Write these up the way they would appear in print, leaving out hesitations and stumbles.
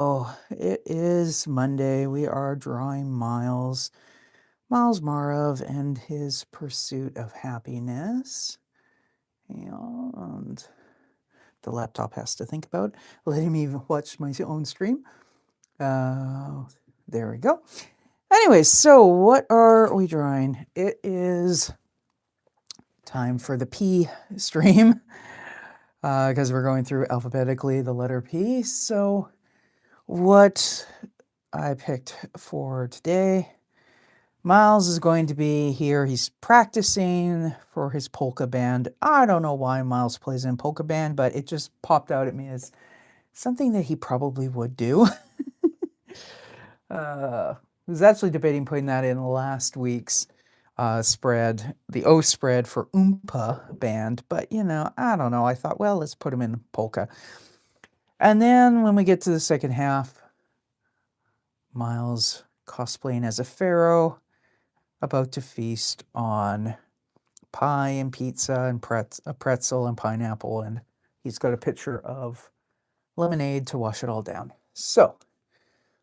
Oh, it is Monday. We are drawing Myles Maarav and his pursuit of happiness. And the laptop has to think about letting me watch my own stream. There we go. Anyways, so what are we drawing? It is time for the P stream because we're going through alphabetically the letter P. So what I picked for today, Myles is going to be here. He's practicing for his polka band. I don't know why Myles plays in polka band, but it just popped out at me as something that he probably would do. I was actually debating putting that in last week's spread, the O spread for Oompa band, but I don't know. I thought, well, let's put him in polka. And then when we get to the second half, Myles cosplaying as a pharaoh, about to feast on pie and pizza and a pretzel and pineapple, and he's got a pitcher of lemonade to wash it all down. So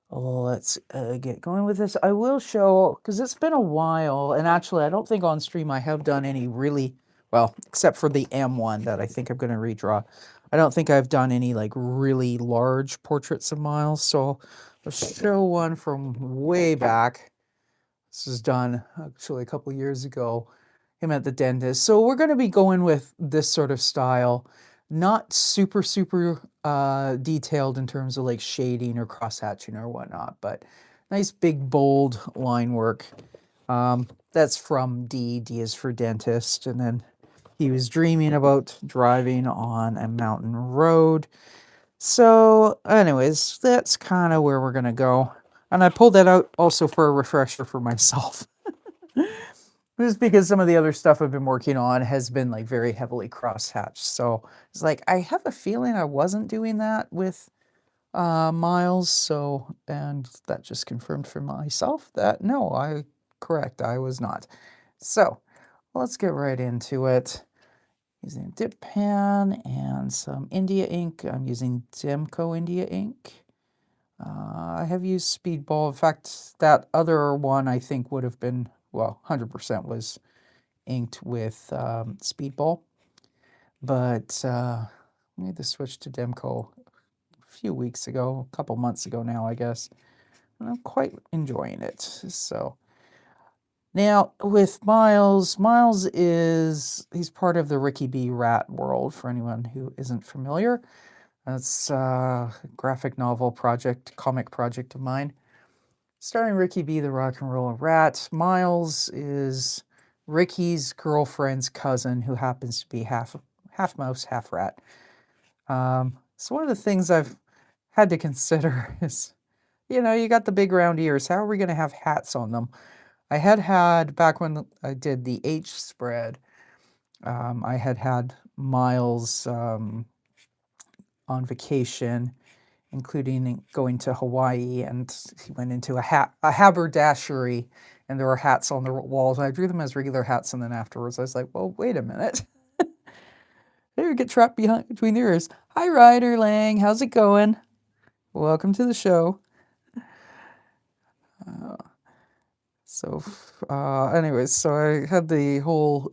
let's get going with this. I will show, because it's been a while, and actually I don't think on stream I have done any really, well, except for the M1 that I think I'm going to redraw. I don't think I've done any like really large portraits of Myles, so I'll show one from way back. This was done actually a couple years ago, him at the dentist. So we're going to be going with this sort of style, not super detailed in terms of like shading or cross-hatching or whatnot, but nice big bold line work. That's from D. D is for dentist. And then he was dreaming about driving on a mountain road. So anyways, that's kind of where we're going to go. And I pulled that out also for a refresher for myself. Just because some of the other stuff I've been working on has been like very heavily cross-hatched. So it's like, I have a feeling I wasn't doing that with Myles. So, and that just confirmed for myself that no, I was not. So let's get right into it. Using a dip pan and some India ink. I'm using Demco India ink. I have used Speedball. In fact, that other one I think would have been, well, 100% was inked with Speedball. But I made the switch to Demco a few weeks ago, a couple months ago now, I guess. And I'm quite enjoying it. So now with Myles, he's part of the Ricky B. Rat world, for anyone who isn't familiar. That's a graphic novel project, comic project of mine, starring Ricky B, the rock and roll rat. Myles is Ricky's girlfriend's cousin, who happens to be half mouse, half rat. So one of the things I've had to consider is, you got the big round ears. How are we going to have hats on them? I had back when I did the H spread, I had Myles on vacation, including going to Hawaii, and he went into a haberdashery, and there were hats on the walls. And I drew them as regular hats, and then afterwards I was like, well, wait a minute. There, get trapped between the ears. Hi, Ryder Lang. How's it going? Welcome to the show. Anyways, so I had the whole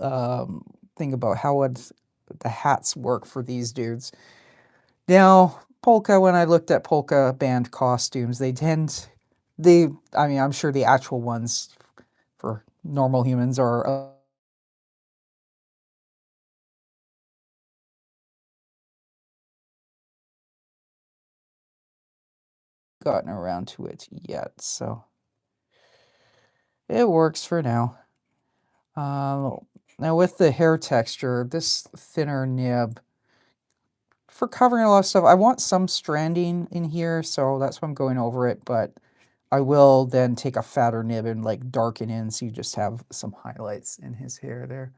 thing about how would the hats work for these dudes. Now, polka, when I looked at polka band costumes, I'm sure the actual ones for normal humans are gotten around to it yet, so it works for now. Now with the hair texture, this thinner nib, for covering a lot of stuff, I want some stranding in here, so that's why I'm going over it, but I will then take a fatter nib and like darken in so you just have some highlights in his hair there.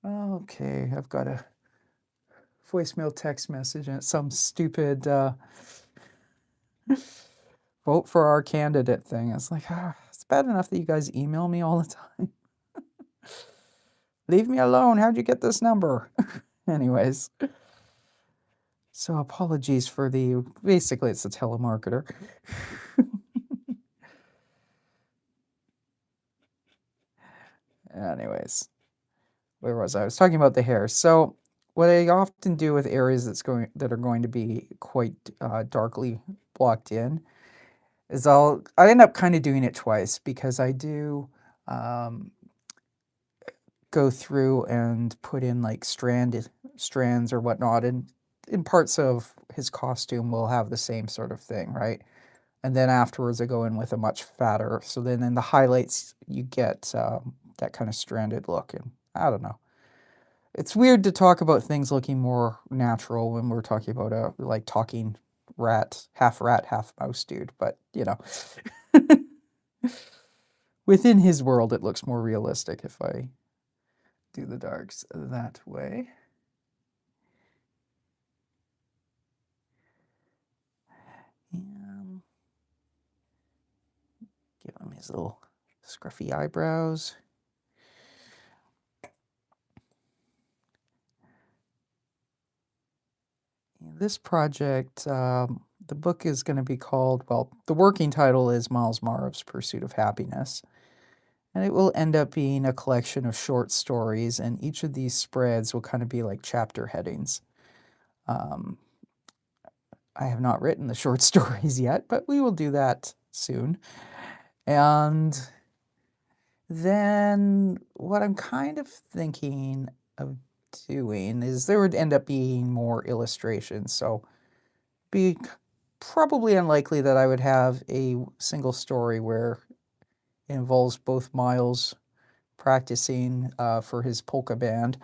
Okay, I've got a voicemail text message and it's some stupid vote for our candidate thing. It's like, it's bad enough that you guys email me all the time. Leave me alone. How'd you get this number? Anyways. So apologies for the, basically it's a telemarketer. Anyways, where was I? I was talking about the hair. So what I often do with areas that are going to be quite darkly blocked in is I end up kind of doing it twice because I do um, go through and put in like strands or whatnot, and in parts of his costume will have the same sort of thing, right? And then afterwards I go in with a much fatter. So then in the highlights you get that kind of stranded look, and I don't know. It's weird to talk about things looking more natural when we're talking about a like talking rat, half mouse dude, but you know, within his world it looks more realistic if I do the darks that way. And give him his little scruffy eyebrows. This project, the book is going to be called, well, the working title is Myles Maarav's Pursuit of Happiness. And it will end up being a collection of short stories, and each of these spreads will kind of be like chapter headings. Um, I have not written the short stories yet, but we will do that soon. And then what I'm kind of thinking of doing is there would end up being more illustrations. So be probably unlikely that I would have a single story where it involves both Myles practicing for his polka band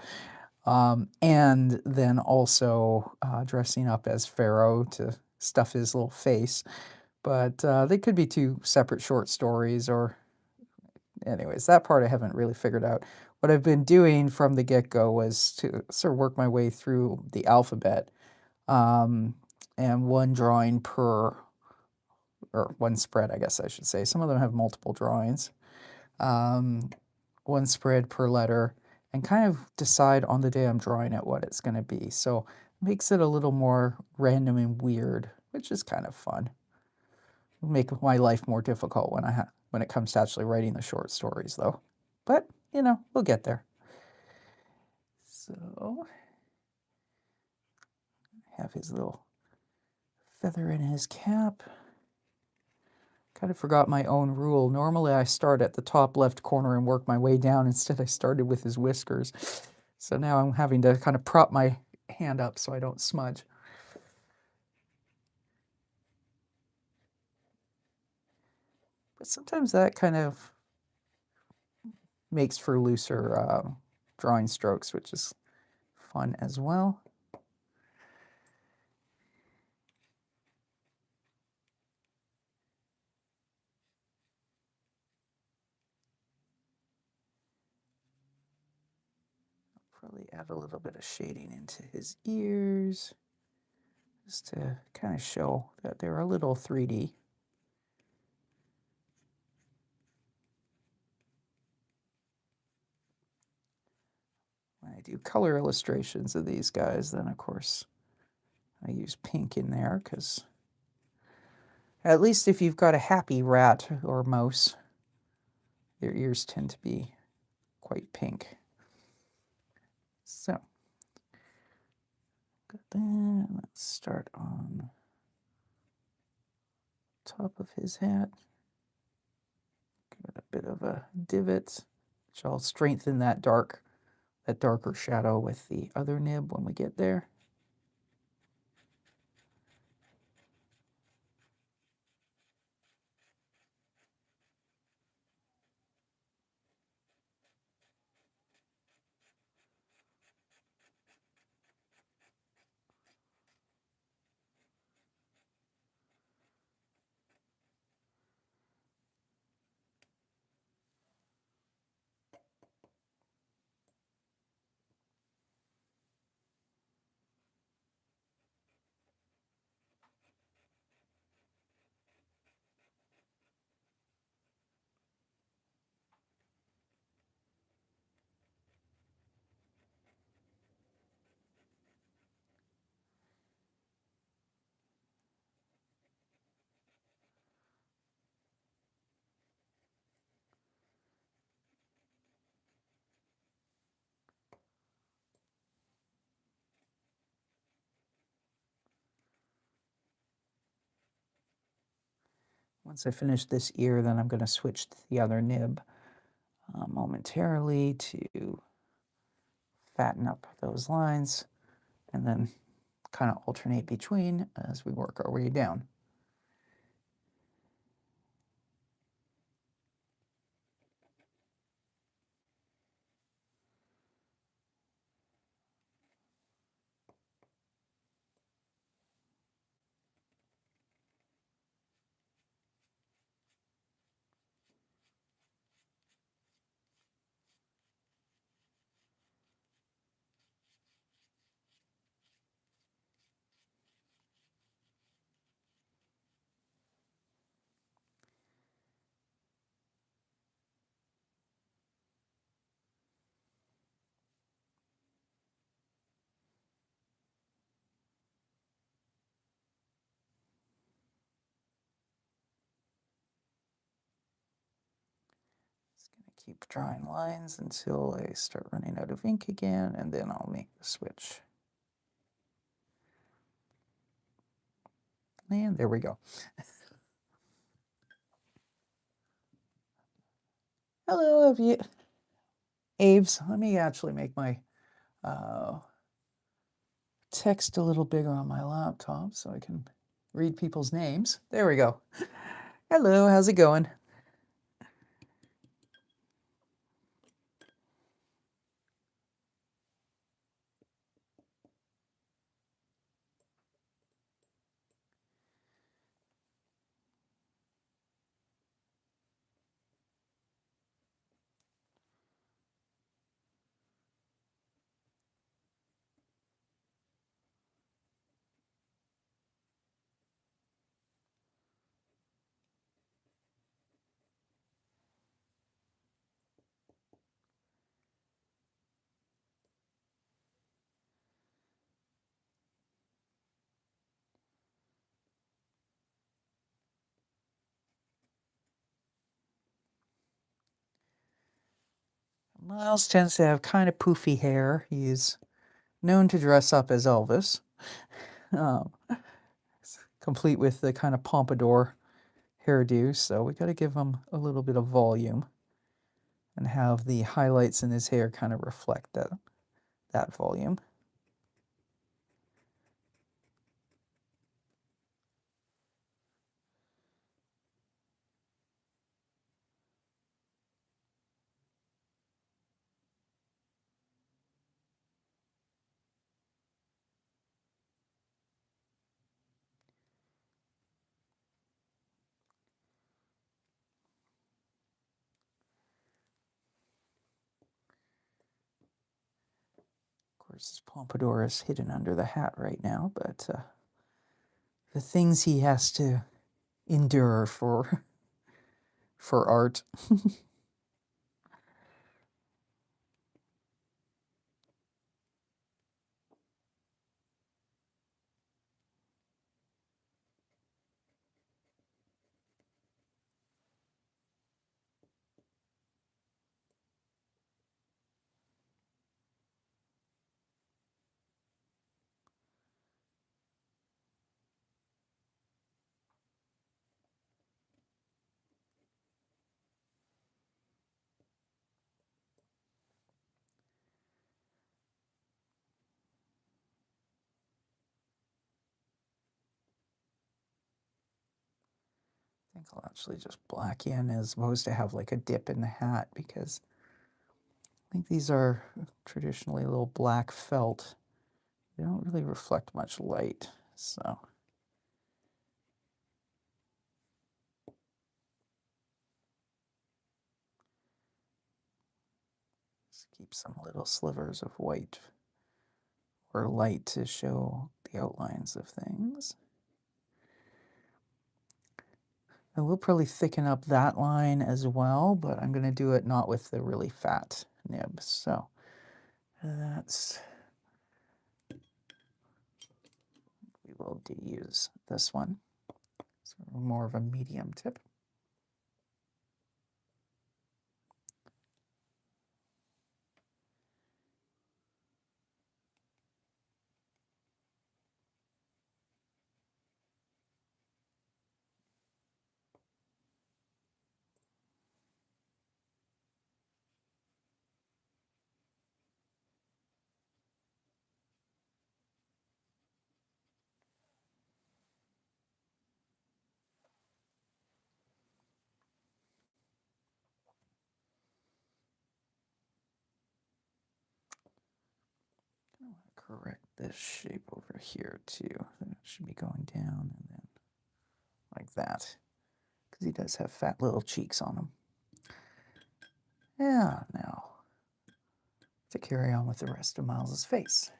and then also dressing up as Pharaoh to stuff his little face. But they could be two separate short stories, or anyways, that part I haven't really figured out. What I've been doing from the get-go was to sort of work my way through the alphabet, and one drawing per, or one spread, I guess I should say. Some of them have multiple drawings. One spread per letter, and kind of decide on the day I'm drawing it what it's going to be. So it makes it a little more random and weird, which is kind of fun. It'll make my life more difficult when it comes to actually writing the short stories, though. But you know, we'll get there. So have his little feather in his cap. Kind of forgot my own rule. Normally I start at the top left corner and work my way down. Instead I started with his whiskers. So now I'm having to kind of prop my hand up so I don't smudge. But sometimes that kind of makes for looser drawing strokes, which is fun as well. Probably add a little bit of shading into his ears, just to kind of show that they're a little 3D. When I do color illustrations of these guys, then of course I use pink in there, because at least if you've got a happy rat or mouse, their ears tend to be quite pink. So, got that. Let's start on top of his hat. Give it a bit of a divot, which I'll strengthen that darker shadow with the other nib when we get there. Once I finish this ear, then I'm going to switch to the other nib momentarily to fatten up those lines and then kind of alternate between as we work our way down. Keep drawing lines until I start running out of ink again, and then I'll make the switch. And there we go. Hello, Aves. Let me actually make my text a little bigger on my laptop so I can read people's names. There we go. Hello, how's it going? Myles tends to have kind of poofy hair. He's known to dress up as Elvis, um, complete with the kind of pompadour hairdo, so we got to give him a little bit of volume and have the highlights in his hair kind of reflect that volume. Of course, his pompadour is hidden under the hat right now, but the things he has to endure for art. I think I'll actually just black in as opposed to have like a dip in the hat, because I think these are traditionally a little black felt. They don't really reflect much light, so. Just keep some little slivers of white or light to show the outlines of things. I will probably thicken up that line as well, but I'm going to do it not with the really fat nib. So that's, we will use this one. So more of a medium tip. correct this shape over here too. It should be going down and then like that, because he does have fat little cheeks on him. Yeah, now to carry on with the rest of Myles's face.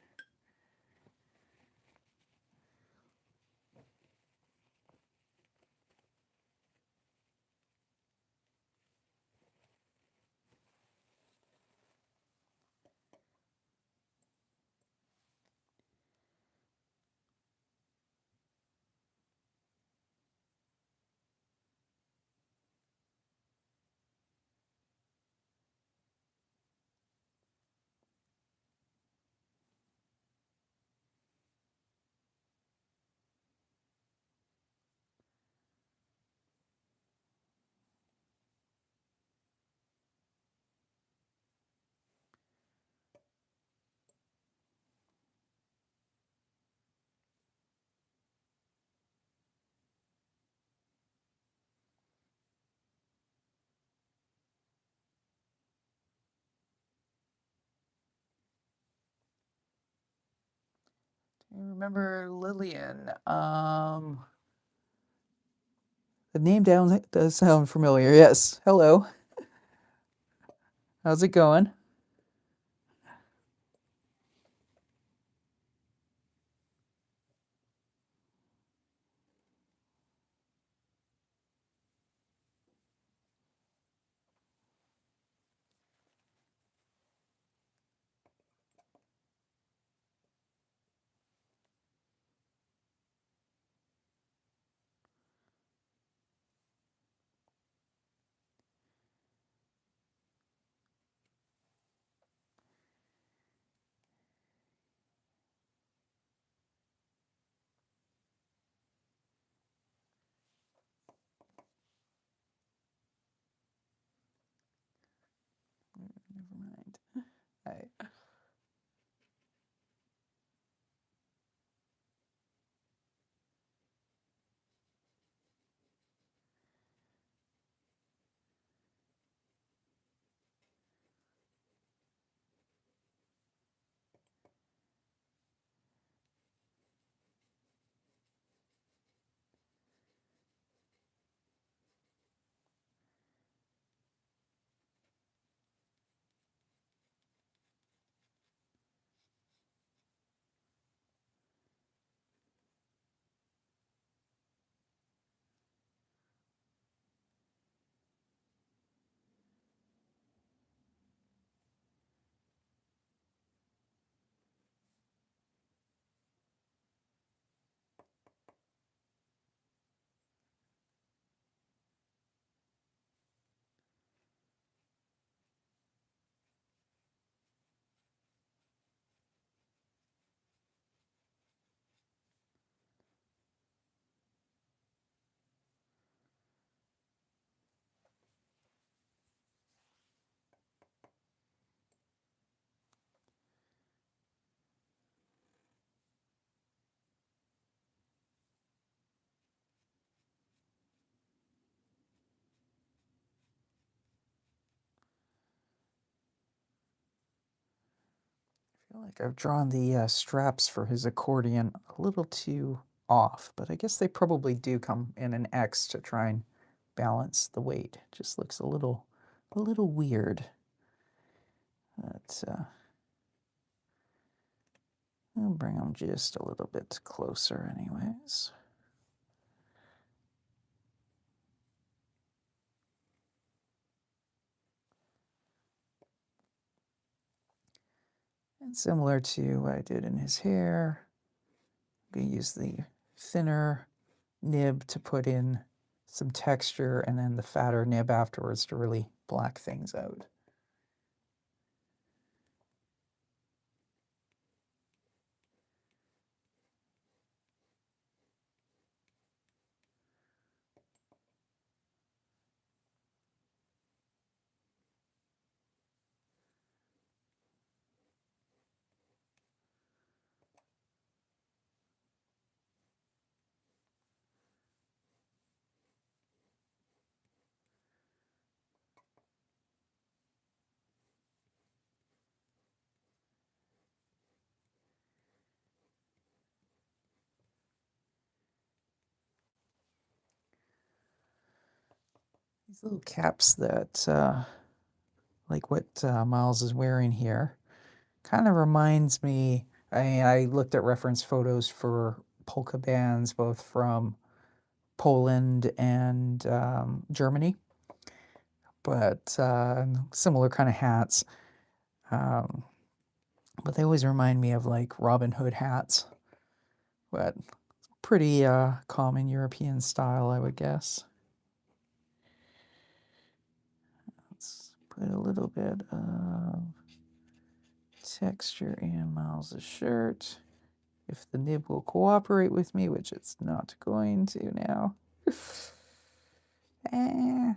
Do you remember Lillian? The name down does sound familiar. Yes. Hello. How's it going? Never mind. I feel like I've drawn the straps for his accordion a little too off, but I guess they probably do come in an X to try and balance the weight. It just looks a little weird. But I'll bring them just a little bit closer anyways. And similar to what I did in his hair, I'm going to use the thinner nib to put in some texture and then the fatter nib afterwards to really black things out. These little caps that, like what Myles is wearing here, kind of reminds me. I looked at reference photos for polka bands, both from Poland and Germany, but similar kind of hats. Um, but they always remind me of like Robin Hood hats, but pretty common European style, I would guess. Let's put a little bit of texture in Myles' shirt. If the nib will cooperate with me, which it's not going to now. eh.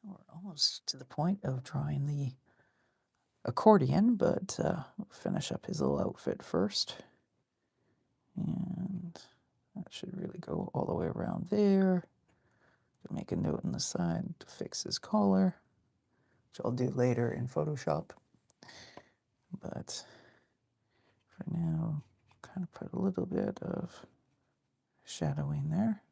We're almost to the point of drawing the accordion, but we'll finish up his little outfit first. And that should really go all the way around there. Make a note on the side to fix his collar, which I'll do later in Photoshop. But for now, kind of put a little bit of shadowing there.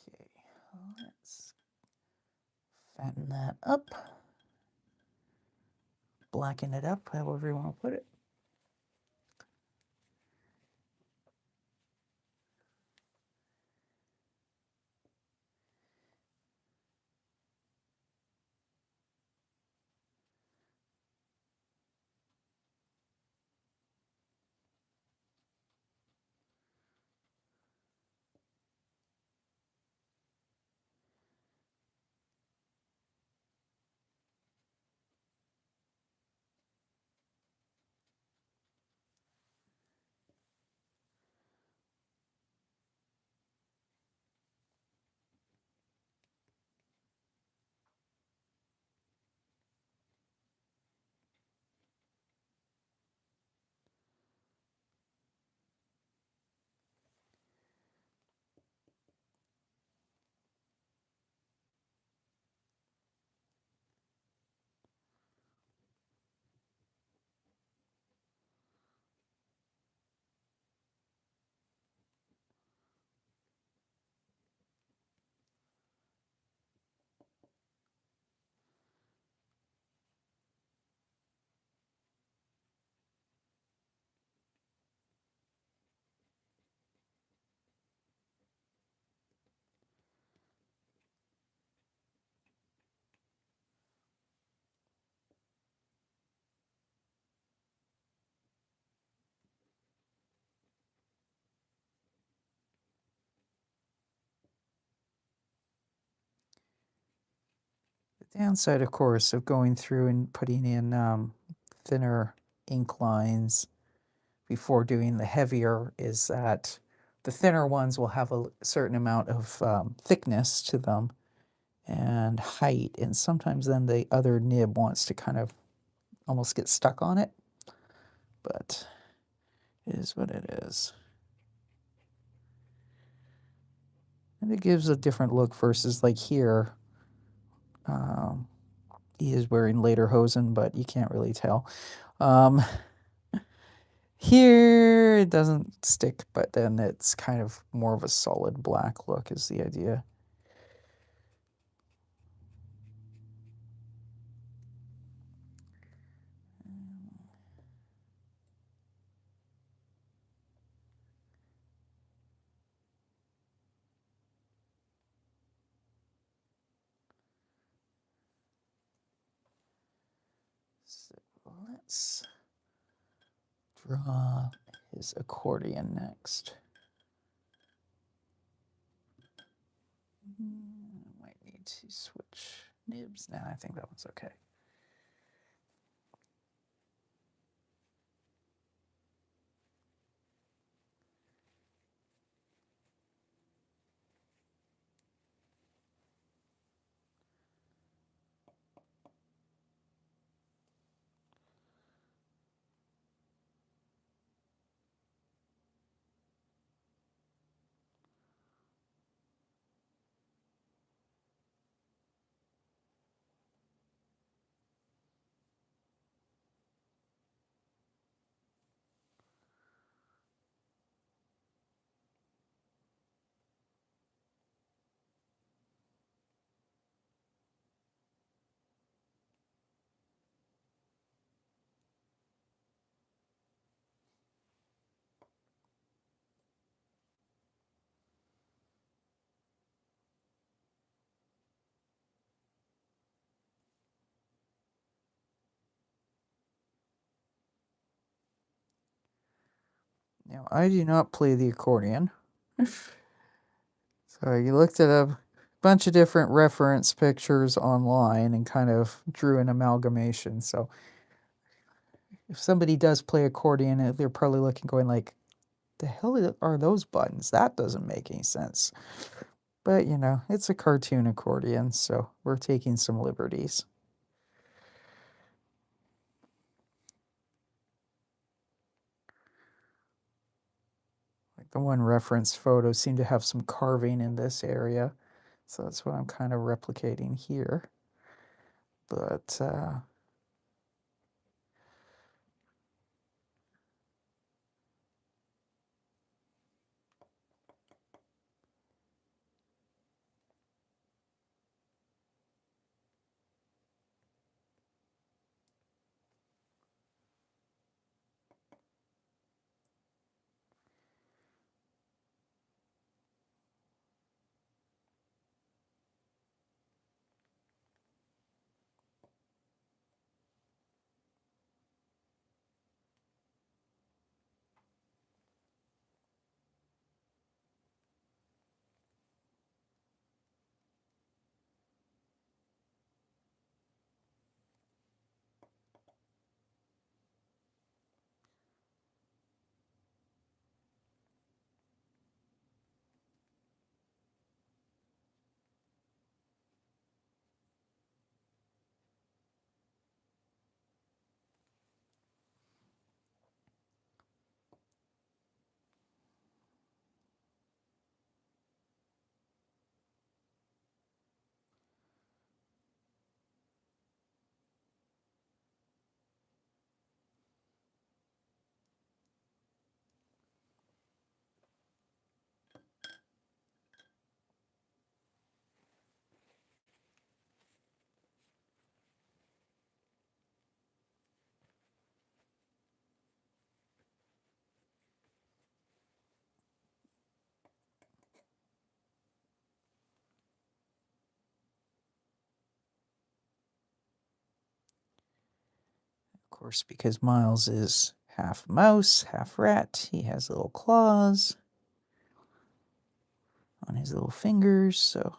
Okay, let's fatten that up, blacken it up, however you want to put it. The downside, of course, of going through and putting in thinner ink lines before doing the heavier is that the thinner ones will have a certain amount of thickness to them and height, and sometimes then the other nib wants to kind of almost get stuck on it, but it is what it is. And it gives a different look versus like here. He is wearing lederhosen, but you can't really tell. Here it doesn't stick, but then it's kind of more of a solid black look is the idea. So let's draw his accordion next. Might need to switch nibs. Nah, I think that one's okay. Now, I do not play the accordion. So you looked at a bunch of different reference pictures online and kind of drew an amalgamation. So if somebody does play accordion, they're probably looking going like, the hell are those buttons? That doesn't make any sense. But, you know, it's a cartoon accordion, so we're taking some liberties. Like the one reference photo seemed to have some carving in this area, so that's what I'm kind of replicating here. But of course, because Myles is half mouse, half rat, he has little claws on his little fingers, so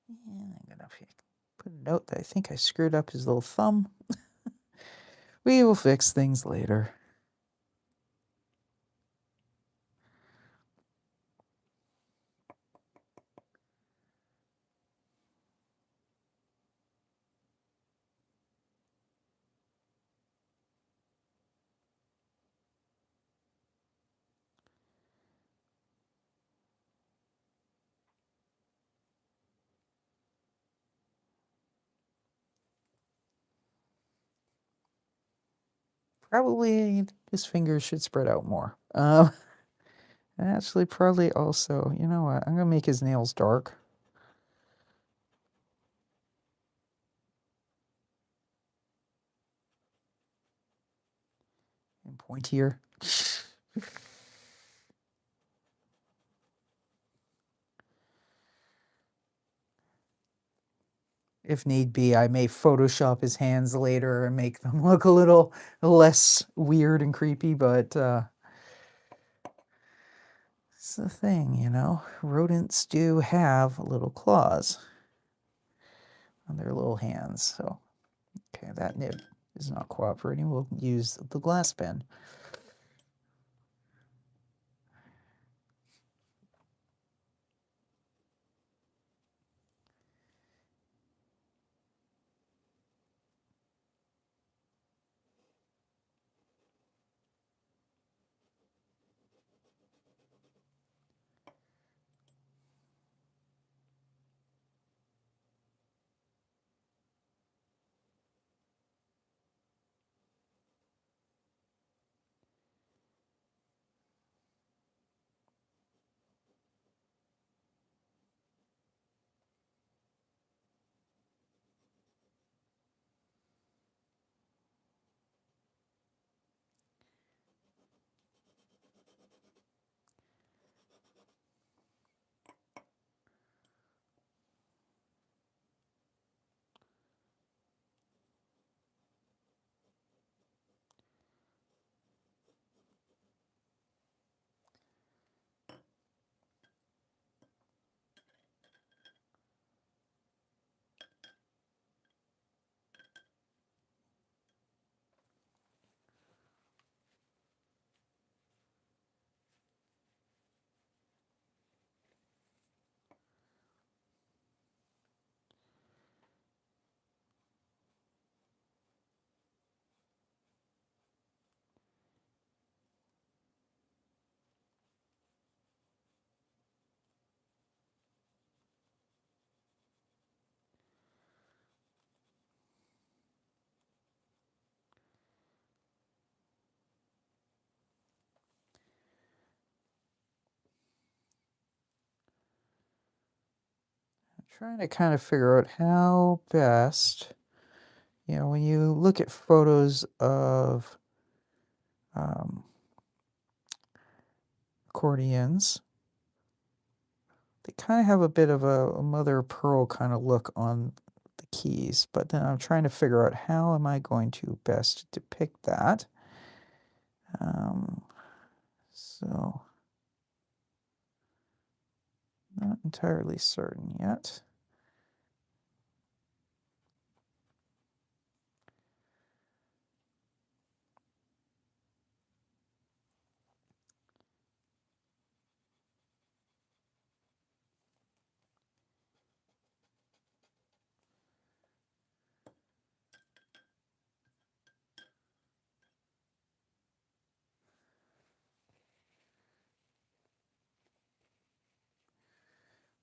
And I'm gonna put a note that I think I screwed up his little thumb. We will fix things later. Probably his fingers should spread out more. Actually, probably also, you know what? I'm gonna make his nails dark and pointier. If need be, I may Photoshop his hands later and make them look a little less weird and creepy, but it's the thing, you know? Rodents do have little claws on their little hands, so. Okay, that nib is not cooperating. We'll use the glass pen. I'm trying to kind of figure out how best, you know, when you look at photos of accordions, they kind of have a bit of a mother of pearl kind of look on the keys, but then I'm trying to figure out how am I going to best depict that. So, not entirely certain yet.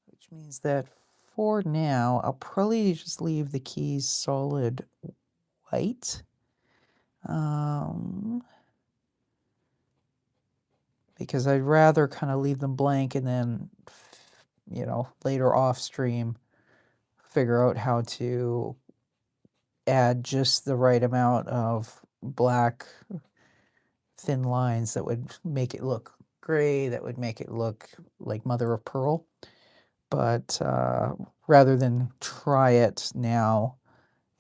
Which means that for now, I'll probably just leave the keys solid white. Because I'd rather kind of leave them blank and then, you know, later off stream, figure out how to add just the right amount of black thin lines that would make it look gray, that would make it look like mother of pearl. But rather than try it now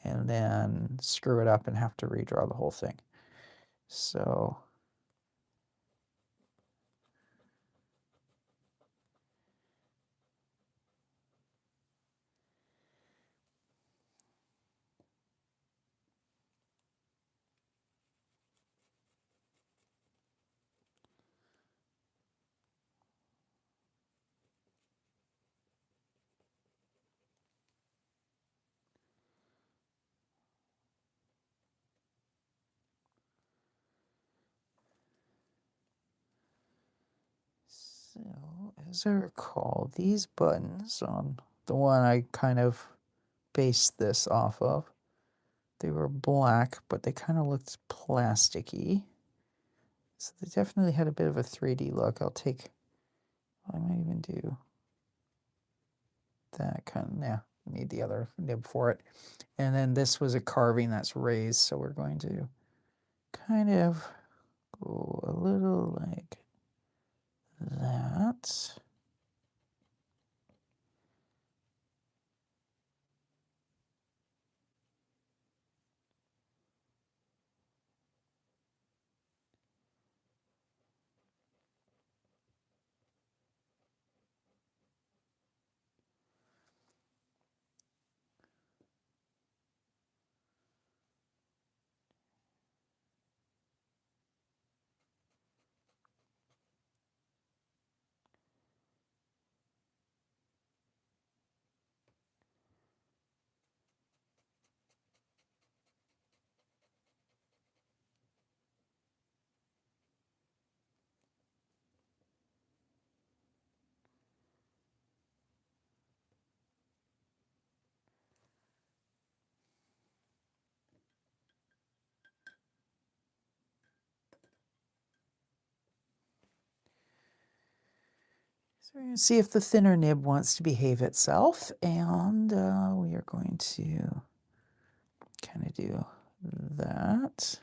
and then screw it up and have to redraw the whole thing. So as I recall, these buttons on the one I kind of based this off of, they were black, but they kind of looked plasticky. So they definitely had a bit of a 3D look. I might even do that kind of, yeah, need the other nib for it. And then this was a carving that's raised, so we're going to kind of go a little like that. So we're going to see if the thinner nib wants to behave itself, and we are going to kind of do that.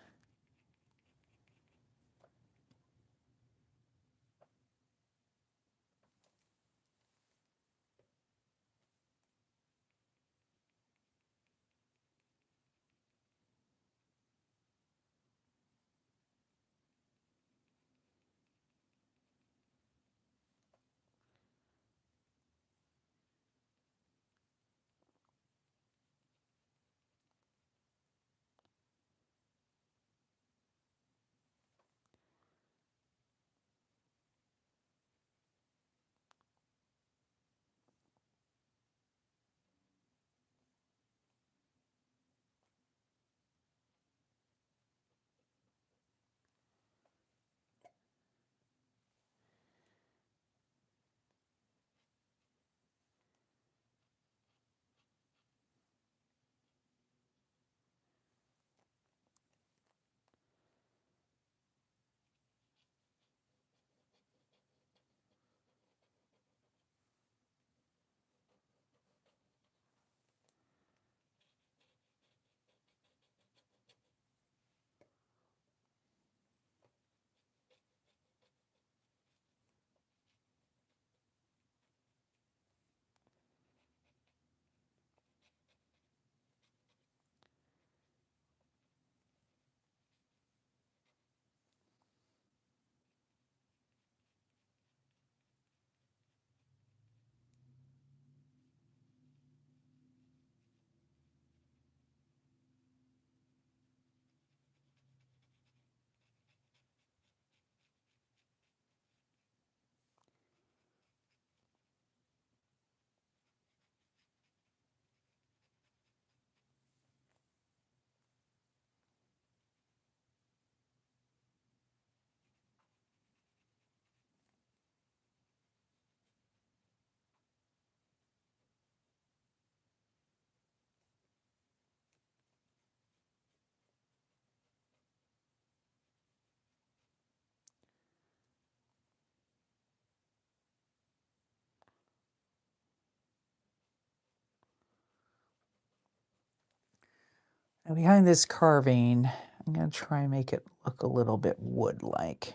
Now behind this carving, I'm going to try and make it look a little bit wood-like.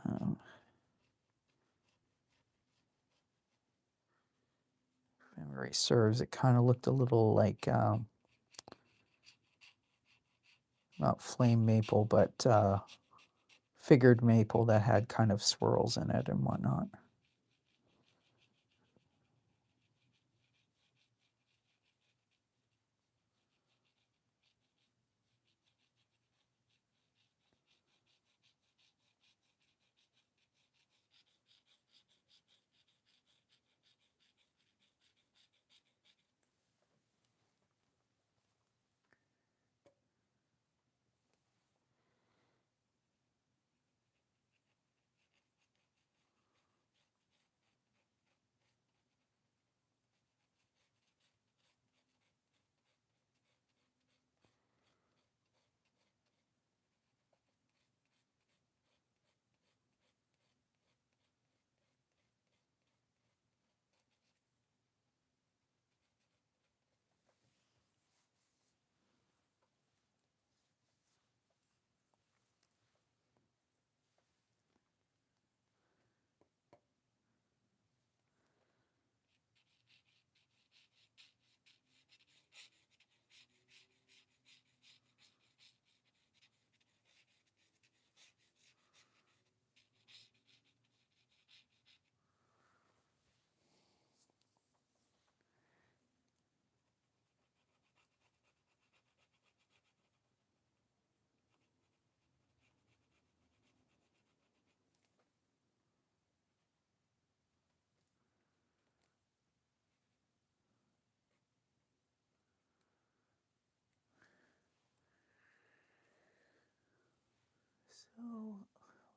Um, if memory serves, it kind of looked a little like, not flame maple, but figured maple that had kind of swirls in it and whatnot.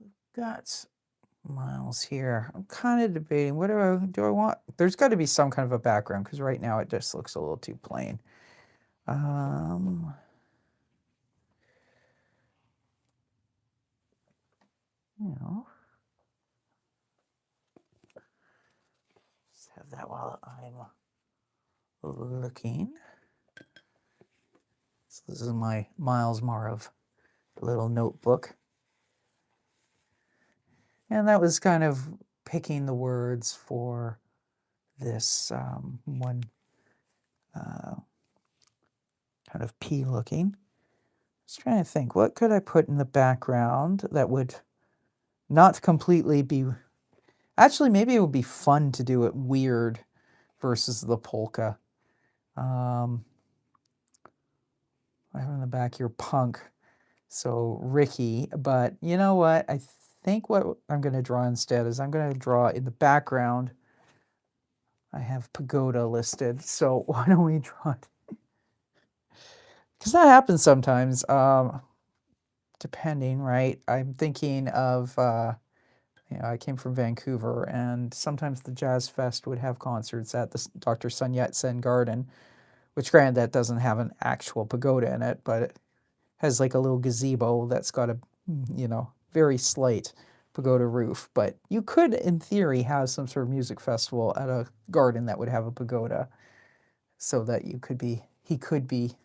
we've got Myles here. I'm kind of debating, what do I want? There's got to be some kind of a background, because right now it just looks a little too plain. You know, just have that while I'm looking. So this is my Myles Maarav little notebook. And that was kind of picking the words for this one kind of pea looking. Just trying to think, what could I put in the background that would not completely be... Actually, maybe it would be fun to do it weird versus the polka. I have in the back here punk, so Ricky, but you know what? I think what I'm going to draw instead is I'm going to draw in the background. I have pagoda listed, so why don't we draw it? Because that happens sometimes, depending, right? I'm thinking of, I came from Vancouver, and sometimes the Jazz Fest would have concerts at the Dr. Sun Yat-sen Garden, which granted that doesn't have an actual pagoda in it, but it has like a little gazebo that's got a, very slight pagoda roof. But you could, in theory, have some sort of music festival at a garden that would have a pagoda, so that he could be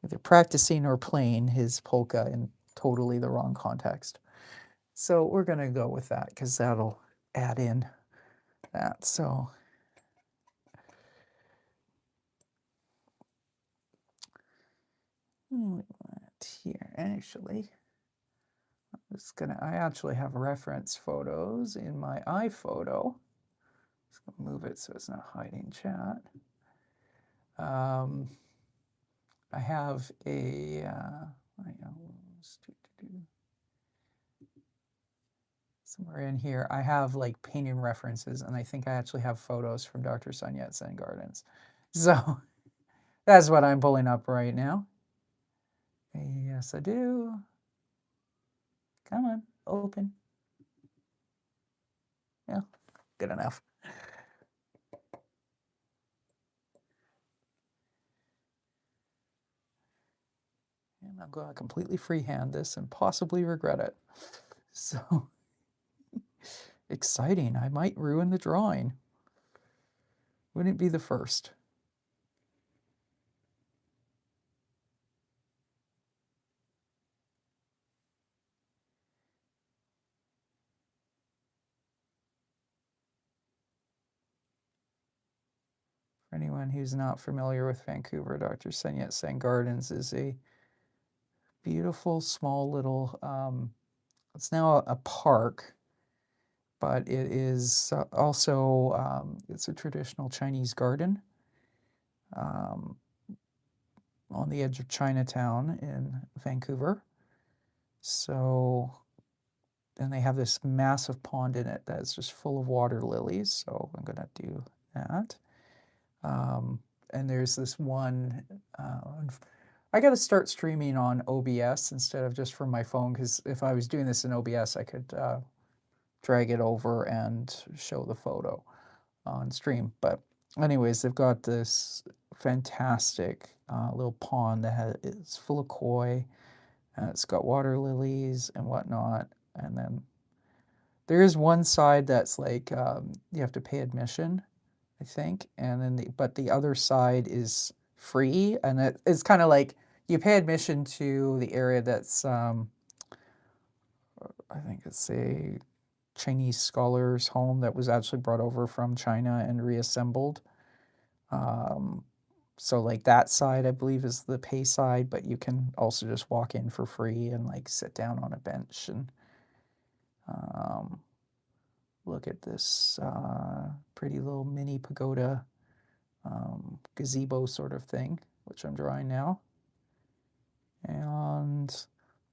either practicing or playing his polka in totally the wrong context. So we're going to go with that because that'll add in that. So here, actually, I actually have reference photos in my iPhoto. Just going to move it so it's not hiding chat. I have a, somewhere in here, I have like painting references, and I think I actually have photos from Dr. Sun Yat-sen Gardens. So that's what I'm pulling up right now. Yes, I do. Come on, open. Yeah, good enough. And I'm going to completely freehand this and possibly regret it. So exciting. I might ruin the drawing. Wouldn't be the first. For anyone who's not familiar with Vancouver, Dr. Sun Yat-sen Gardens is a beautiful, small little, it's now a park, but it is also, it's a traditional Chinese garden on the edge of Chinatown in Vancouver. So, and they have this massive pond in it that's just full of water lilies. So I'm going to do that. And there's this one, I got to start streaming on OBS instead of just from my phone, because if I was doing this in OBS, I could drag it over and show the photo on stream. But anyways, they've got this fantastic little pond that is full of koi, and it's got water lilies and whatnot. And then there is one side that's like you have to pay admission, I think, and then but the other side is free, and it's kind of like you pay admission to the area that's I think it's a Chinese scholar's home that was actually brought over from China and reassembled. So like that side, I believe, is the pay side, but you can also just walk in for free and like sit down on a bench and look at this pretty little mini pagoda gazebo sort of thing, which I'm drawing now. And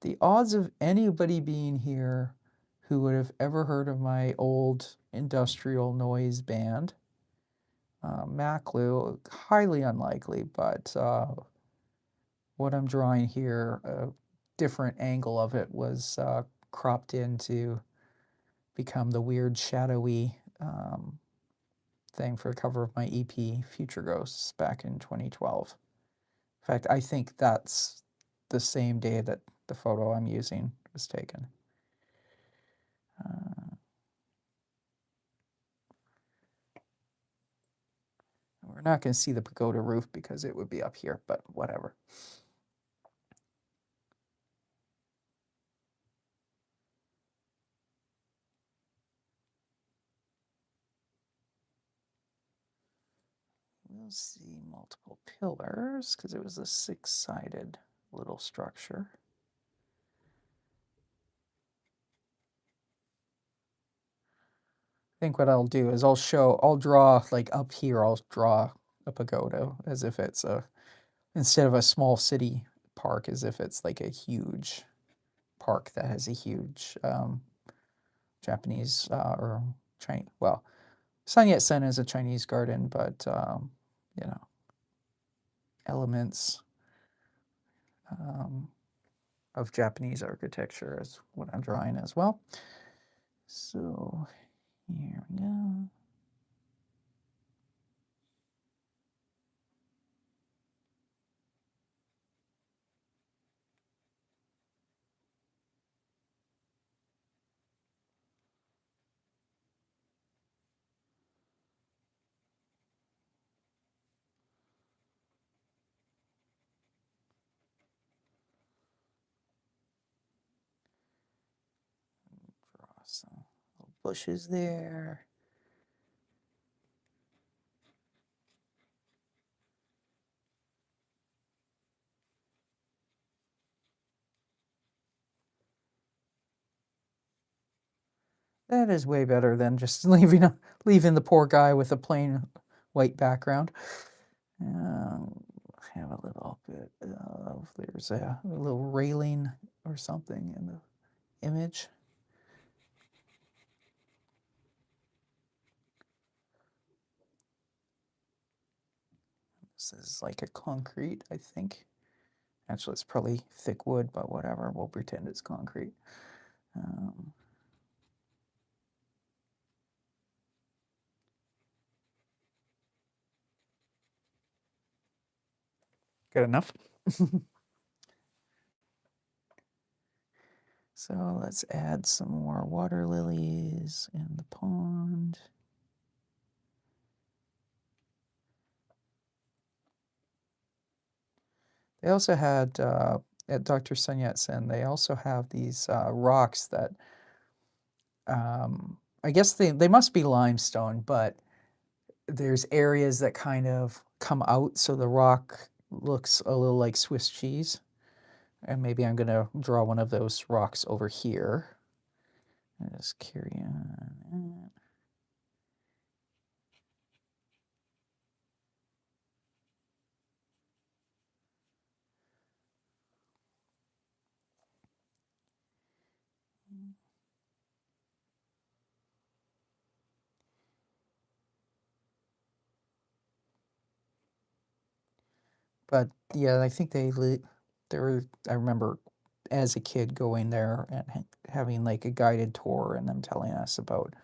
the odds of anybody being here who would have ever heard of my old industrial noise band, Maclu, highly unlikely, but what I'm drawing here different angle of it was cropped in to become the weird shadowy thing for the cover of my EP Future Ghosts back in 2012. In fact, I think that's the same day that the photo I'm using was taken. We're not going to see the pagoda roof because it would be up here, but whatever. We'll see multiple pillars because it was a 6-sided little structure. I think what I'll do is I'll draw like up here, I'll draw a pagoda as if it's instead of a small city park, as if it's like a huge park that has a huge Japanese or Chinese, well, Sun Yat-sen is a Chinese garden, but you know, elements of Japanese architecture is what I'm drawing as well. So here we go. Draw some little bushes there. That is way better than just leaving the poor guy with a plain white background. Have a little bit of, there's a little railing or something in the image. This is like a concrete, I think. Actually, it's probably thick wood, but whatever. We'll pretend it's concrete. Good enough. So let's add some more water lilies in the pond. They also had, at Dr. Sun Yat-sen, they also have these rocks that, I guess they must be limestone, but there's areas that kind of come out, so the rock looks a little like Swiss cheese. And maybe I'm going to draw one of those rocks over here. Just carry on. But yeah, I think they were, I remember as a kid going there and having like a guided tour and them telling us about,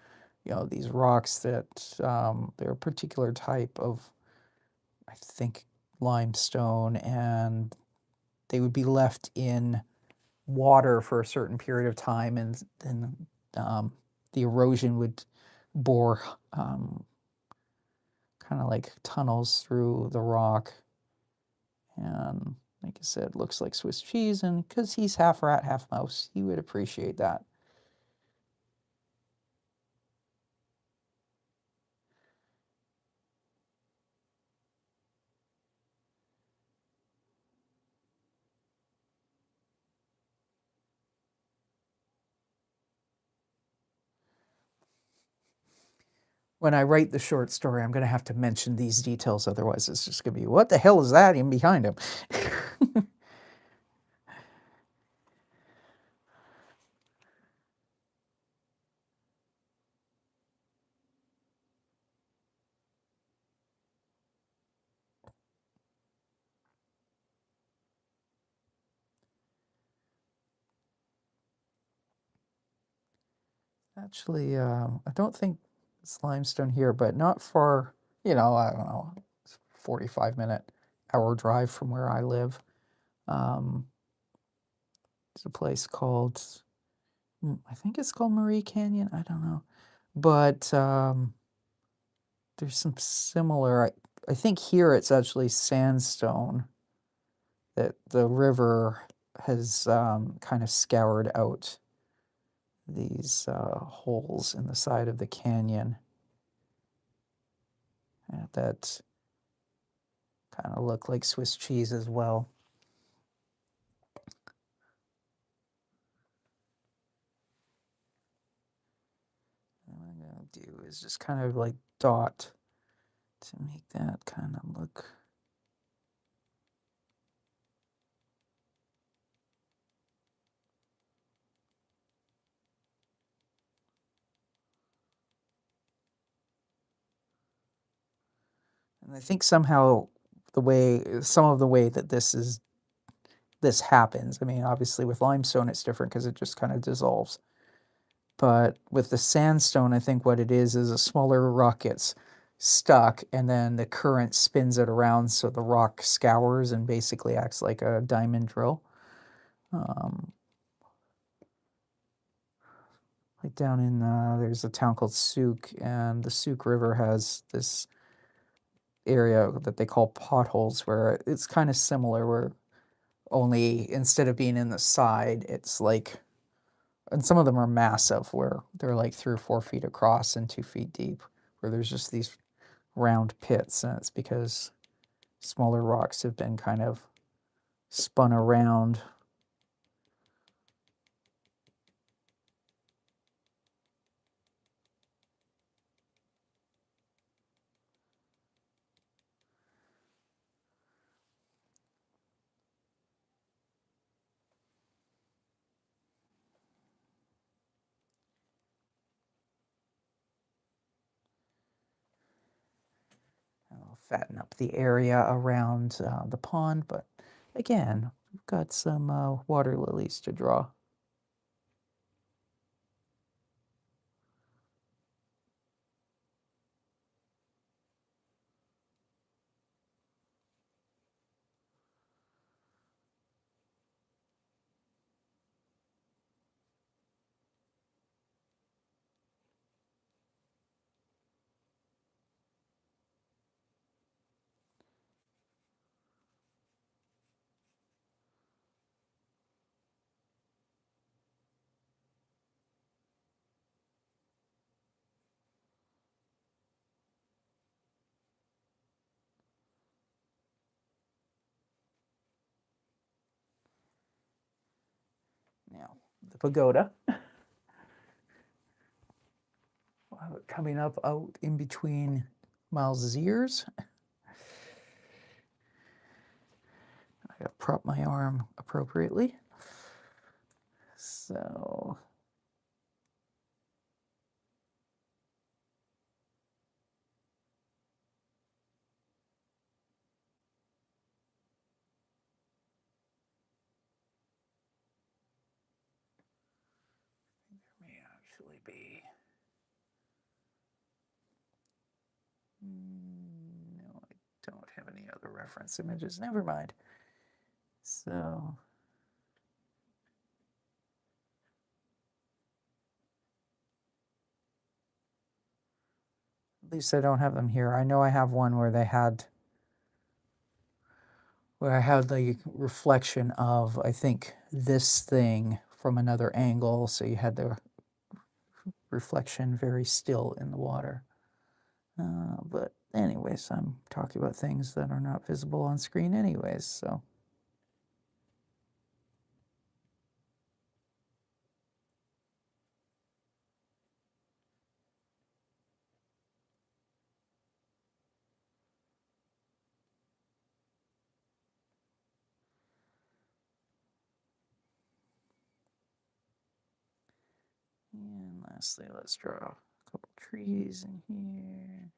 you know, these rocks that they're a particular type of, I think, limestone, and they would be left in water for a certain period of time, and then the erosion would bore kind of like tunnels through the rock. And like I said, looks like Swiss cheese, and because he's half rat, half mouse, he would appreciate that. When I write the short story, I'm going to have to mention these details, otherwise it's just going to be, what the hell is that in behind him? Actually, I don't think it's limestone here, but not far, I don't know, 45-minute hour drive from where I live. It's a place called, I think it's called Marie Canyon. I don't know. But there's some similar, I think here it's actually sandstone that the river has kind of scoured out these holes in the side of the canyon that kind of look like Swiss cheese as well. And what I'm going to do is just kind of like dot to make that kind of look. And I think somehow some of the way that this happens, I mean, obviously with limestone it's different because it just kind of dissolves. But with the sandstone, I think what it is a smaller rock gets stuck and then the current spins it around so the rock scours and basically acts like a diamond drill. Like down in, there's a town called Souk, and the Souk River has this area that they call potholes where it's kind of similar, where only instead of being in the side, it's like, and some of them are massive, where they're like 3 or 4 feet across and 2 feet deep, where there's just these round pits, and it's because smaller rocks have been kind of spun around. I'll fatten up the area around the pond, but again, we've got some water lilies to draw. Now, the pagoda, coming up out in between Myles' ears. I gotta prop my arm appropriately. So, there may actually be, no, I don't have any other reference images, never mind. So, at least I don't have them here. I know I have one where I had the reflection of, I think, this thing from another angle, so you had the reflection very still in the water. But anyways, I'm talking about things that are not visible on screen anyways, so. And lastly, let's draw a couple trees in here.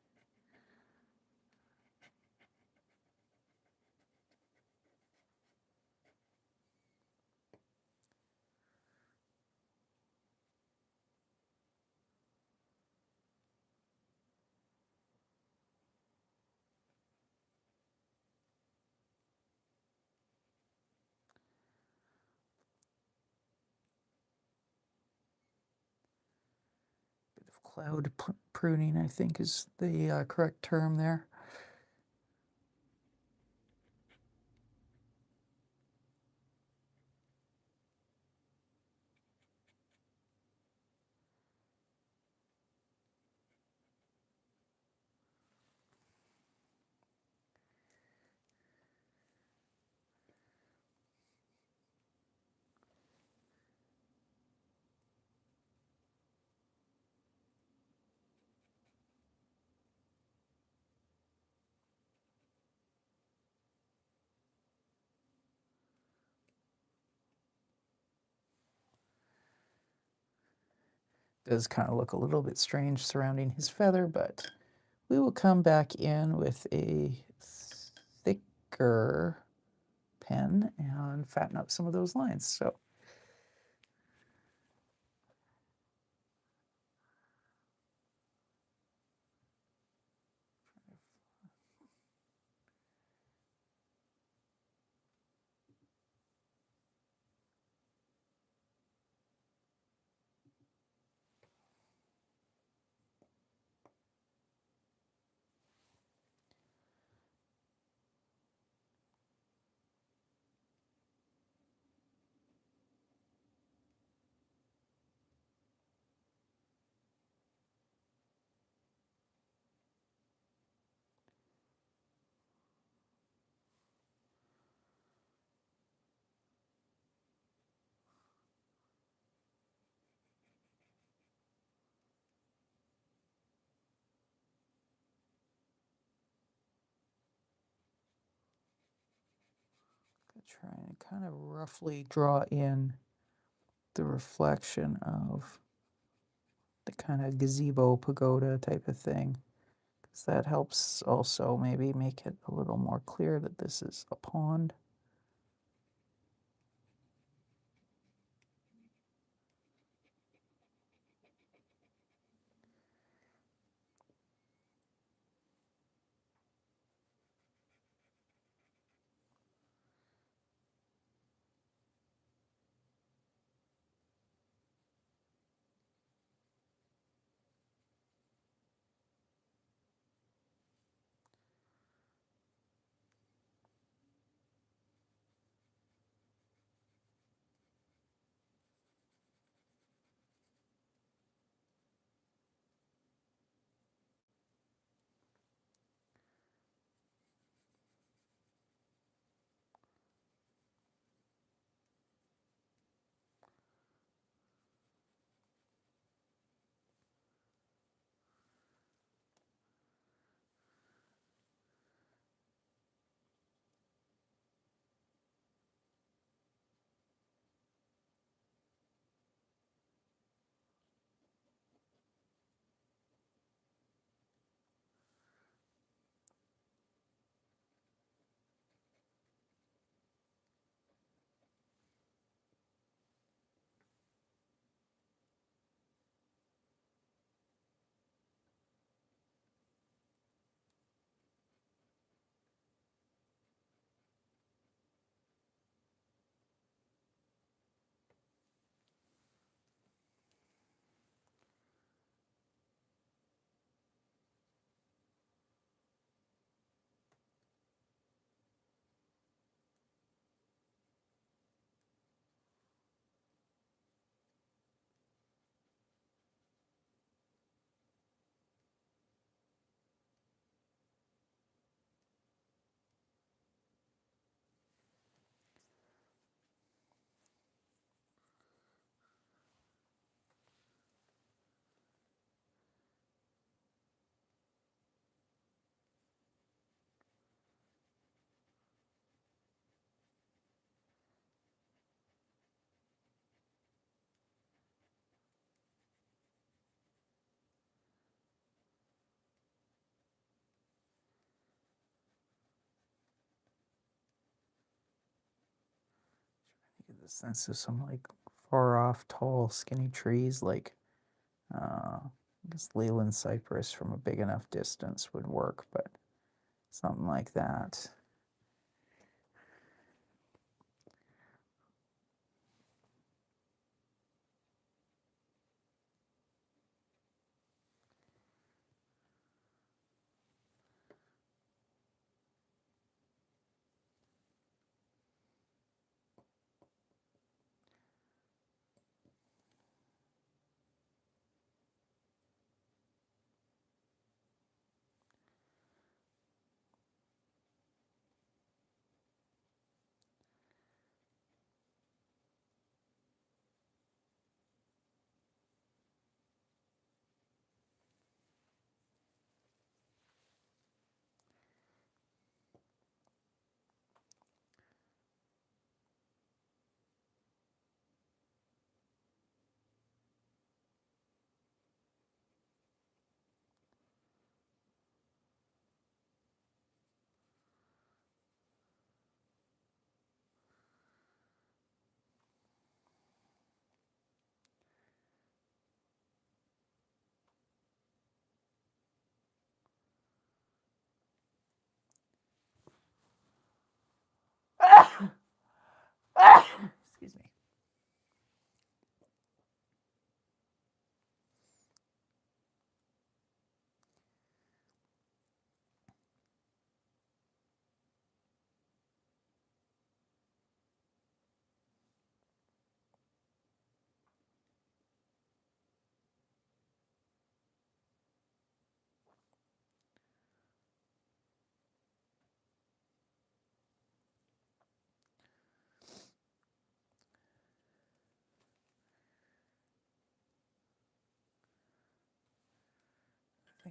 cloud pruning, I think, is the correct term there. Does kind of look a little bit strange surrounding his feather, but we will come back in with a thicker pen and fatten up some of those lines. So try and kind of roughly draw in the reflection of the kind of gazebo pagoda type of thing, because that helps also maybe make it a little more clear that this is a pond. Get the sense of some like far off, tall, skinny trees, like I guess Leland cypress from a big enough distance would work, but something like that.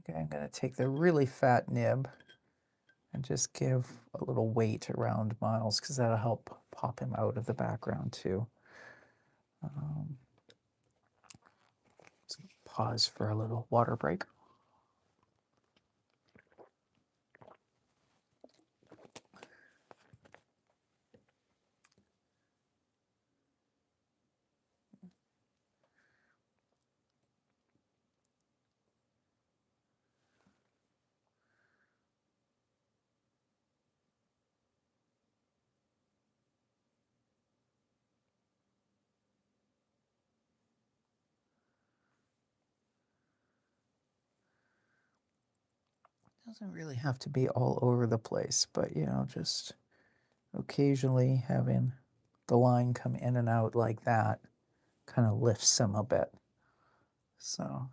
think I'm going to take the really fat nib and just give a little weight around Myles, because that'll help pop him out of the background too. Let's pause for a little water break. Doesn't really have to be all over the place, but you know, just occasionally having the line come in and out like that kind of lifts him a bit. So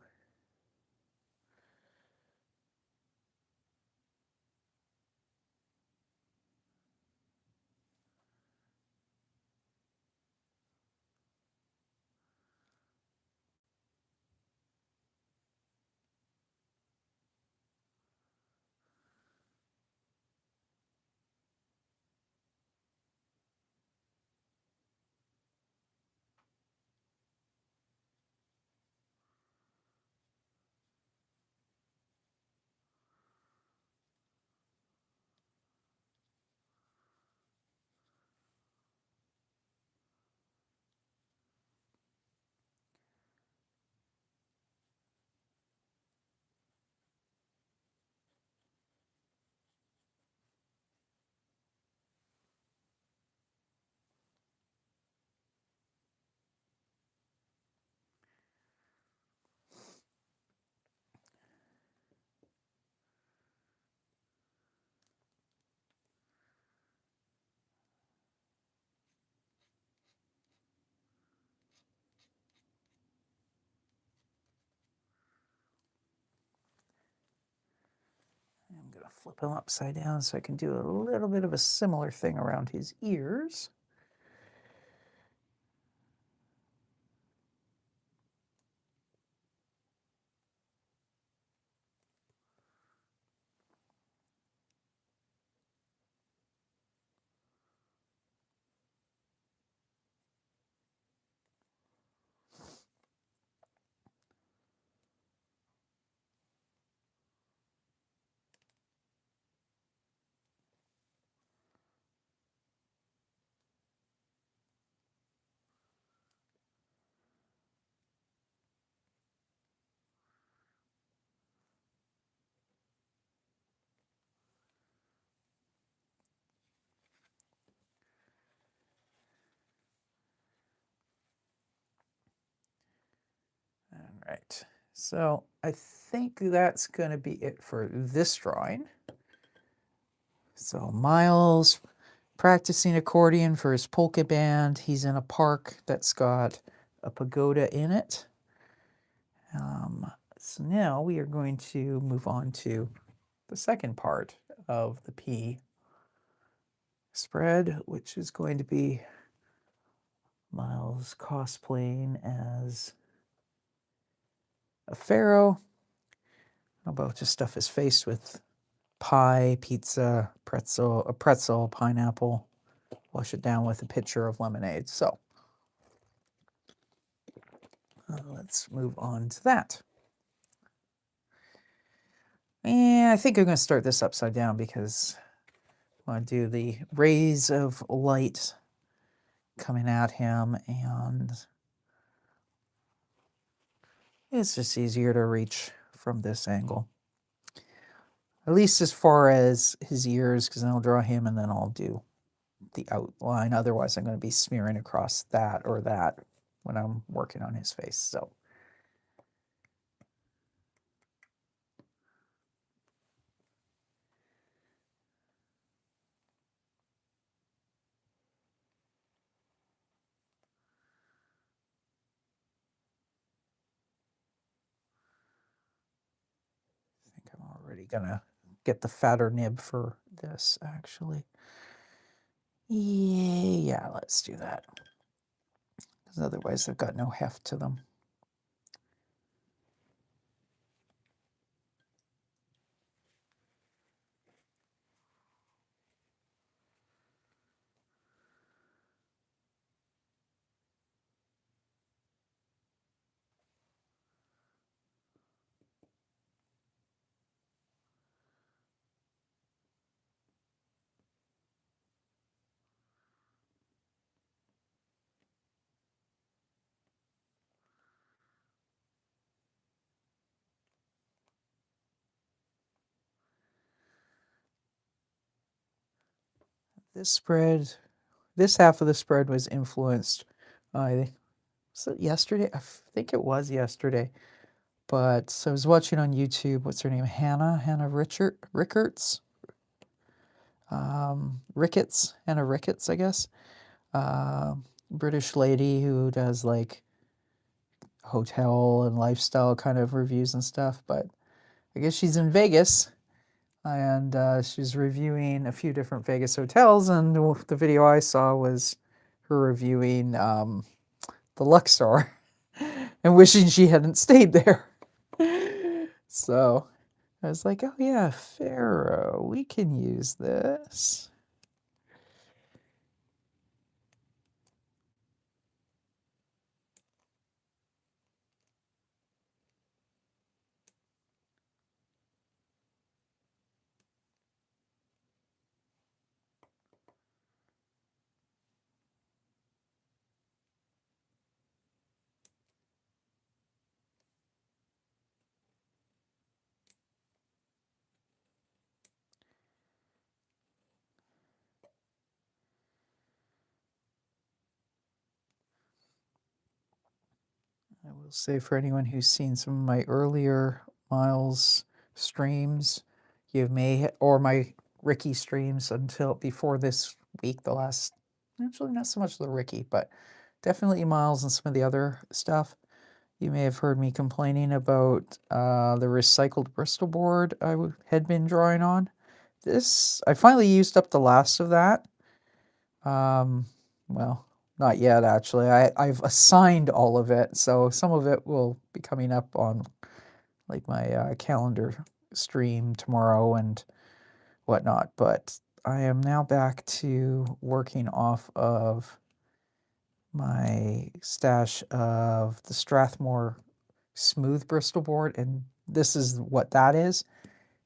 I'm going to flip him upside down so I can do a little bit of a similar thing around his ears. All right, so I think that's going to be it for this drawing. So Myles practicing accordion for his polka band. He's in a park that's got a pagoda in it. So now we are going to move on to the second part of the P spread, which is going to be Myles cosplaying as a pharaoh, about to stuff his face with pie, pizza, a pretzel, pineapple, wash it down with a pitcher of lemonade. So let's move on to that. And I think I'm going to start this upside down because I want to do the rays of light coming at him, and it's just easier to reach from this angle. At least as far as his ears, because then I'll draw him and then I'll do the outline. Otherwise, I'm going to be smearing across that or that when I'm working on his face. So I think I'm already going to get the fatter nib for this, actually. Yeah, let's do that. Because otherwise they've got no heft to them. this spread, this half of the spread was influenced. I was it yesterday? I think it was yesterday. But so I was watching on YouTube. What's her name? Hannah Rickards, Hannah Ricketts, I guess. British lady who does like hotel and lifestyle kind of reviews and stuff. But I guess she's in Vegas, and she's reviewing a few different Vegas hotels. And the video I saw was her reviewing the Luxor and wishing she hadn't stayed there. So I was like, oh yeah, Pharaoh, we can use this. I will say for anyone who's seen some of my earlier Myles streams, you may, or my Ricky streams until before this week, the last, actually not so much the Ricky, but definitely Myles and some of the other stuff. You may have heard me complaining about the recycled Bristol board I had been drawing on. This, I finally used up the last of that. Well, not yet actually. I've assigned all of it, so some of it will be coming up on like my calendar stream tomorrow and whatnot. But I am now back to working off of my stash of the Strathmore smooth Bristol board, and this is what that is.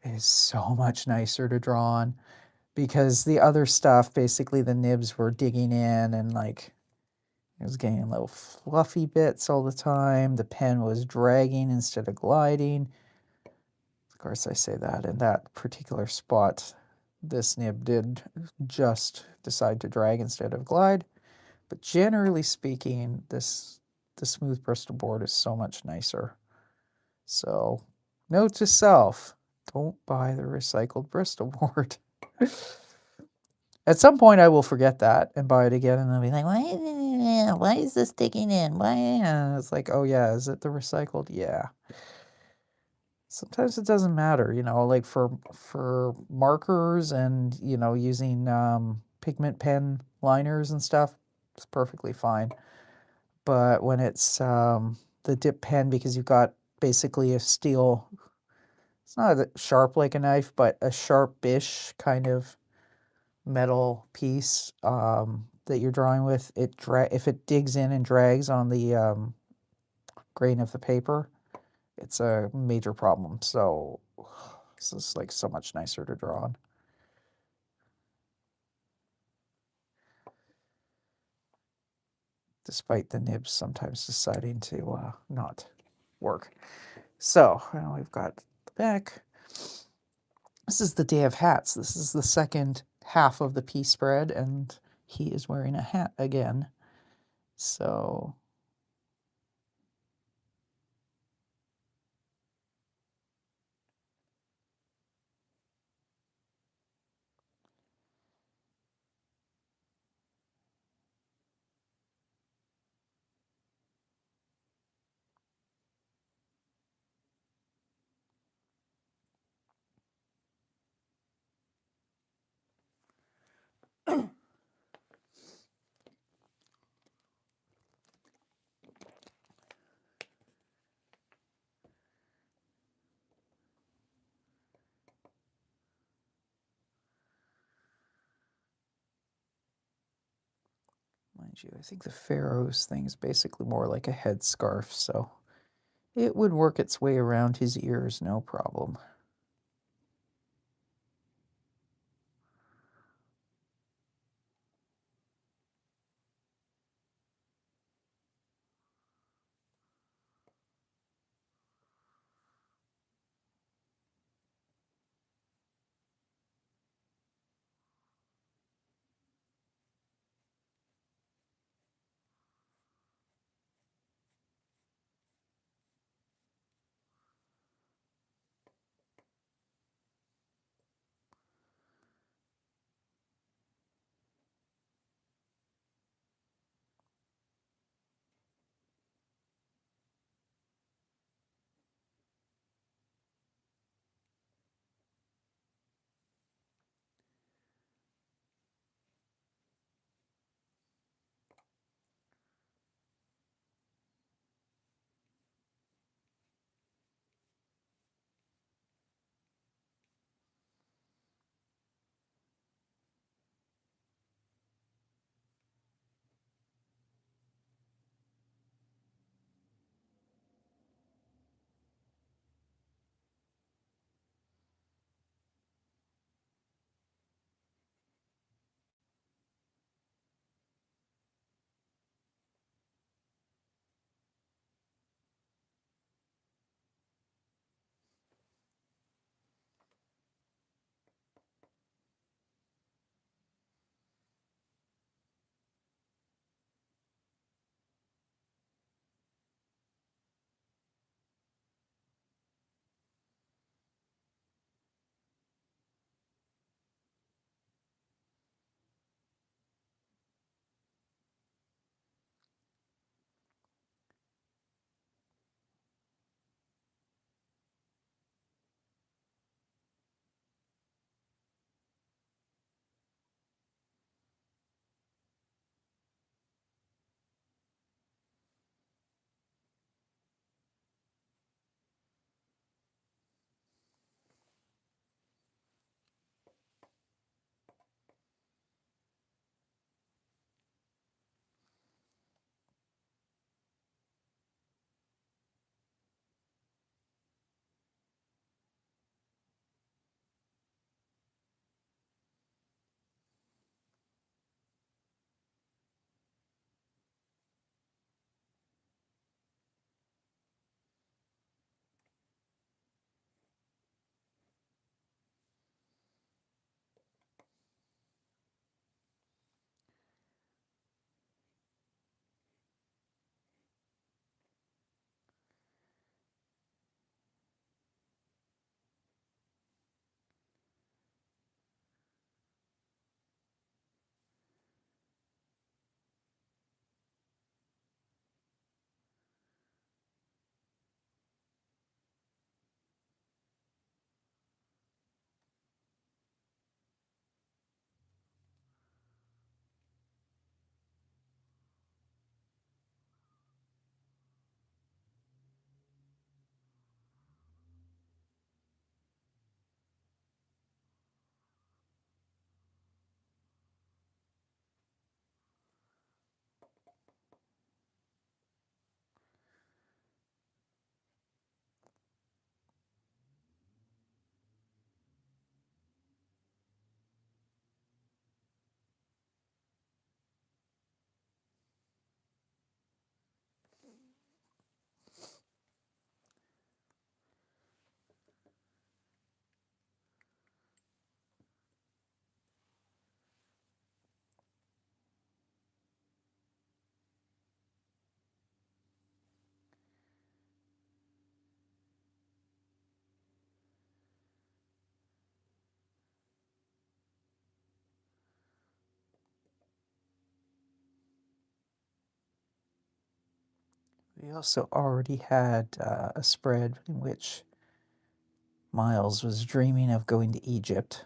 It is so much nicer to draw on because the other stuff, basically the nibs were digging in and like it was getting little fluffy bits all the time. The pen was dragging instead of gliding. Of course, I say that in that particular spot, this nib did just decide to drag instead of glide. But generally speaking, the smooth Bristol board is so much nicer. So, note to self, don't buy the recycled Bristol board. At some point, I will forget that and buy it again, and I'll be like, why is this digging in? Why? And it's like, oh yeah, is it the recycled? Yeah. Sometimes it doesn't matter, like for markers and using pigment pen liners and stuff, it's perfectly fine. But when it's the dip pen, because you've got basically a steel, it's not sharp like a knife, but a sharpish kind of metal piece that you're drawing with, if it digs in and drags on the grain of the paper, it's a major problem. So this is like so much nicer to draw on. Despite the nibs sometimes deciding to not work. So now we've got the back. This is the day of hats. This is the second half of the piece spread, and he is wearing a hat again. So mind you, I think the Pharaoh's thing is basically more like a headscarf, so it would work its way around his ears, no problem. We also already had a spread in which Myles was dreaming of going to Egypt.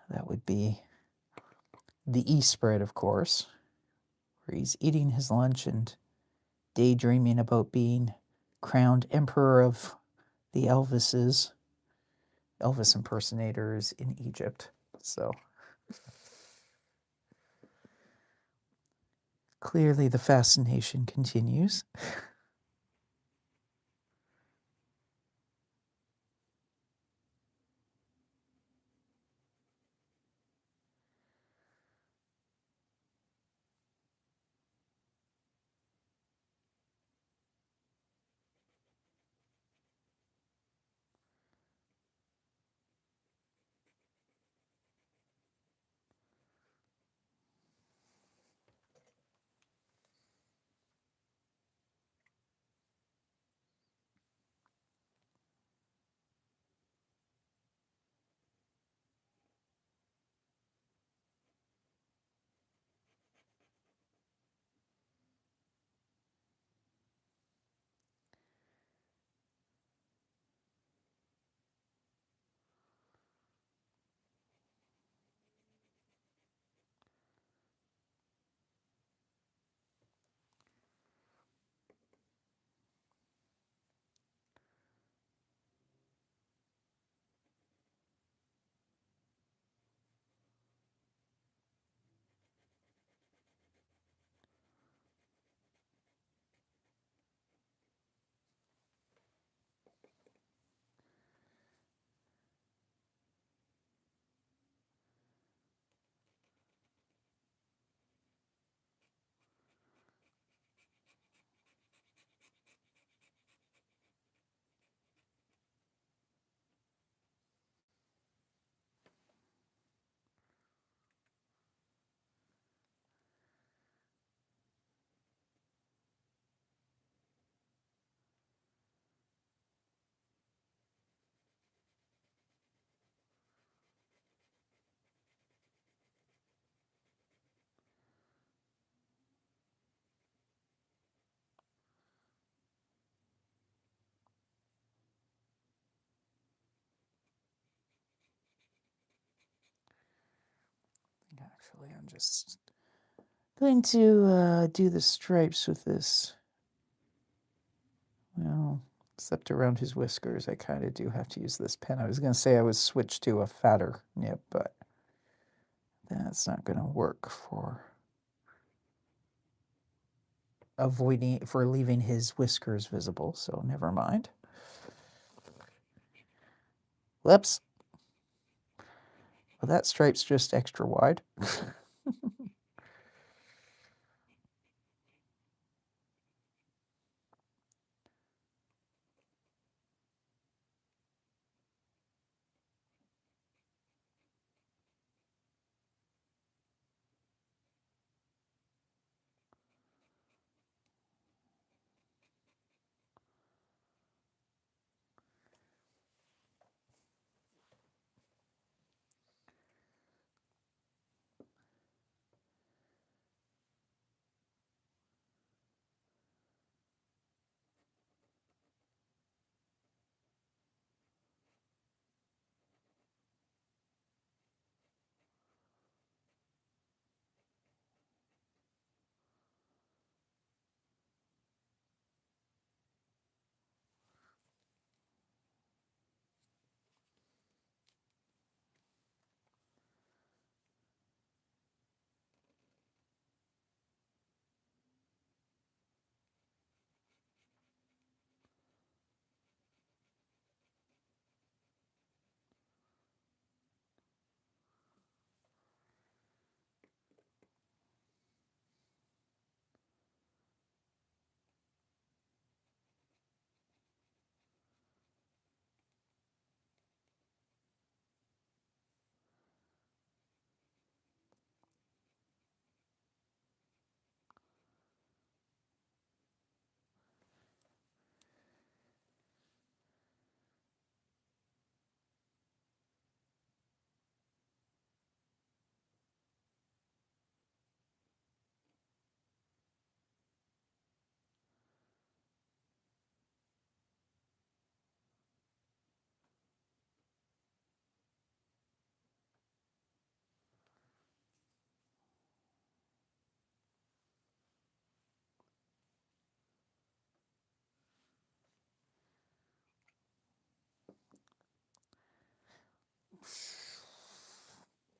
That would be the E spread, of course, where he's eating his lunch and daydreaming about being crowned emperor of the Elvis impersonators in Egypt. So clearly the fascination continues. Actually, I'm just going to do the stripes with this. Well, except around his whiskers, I kind of do have to use this pen. I was going to say I would switch to a fatter nib, but that's not going to work for leaving his whiskers visible, so never mind. Whoops. Well, that stripe's just extra wide.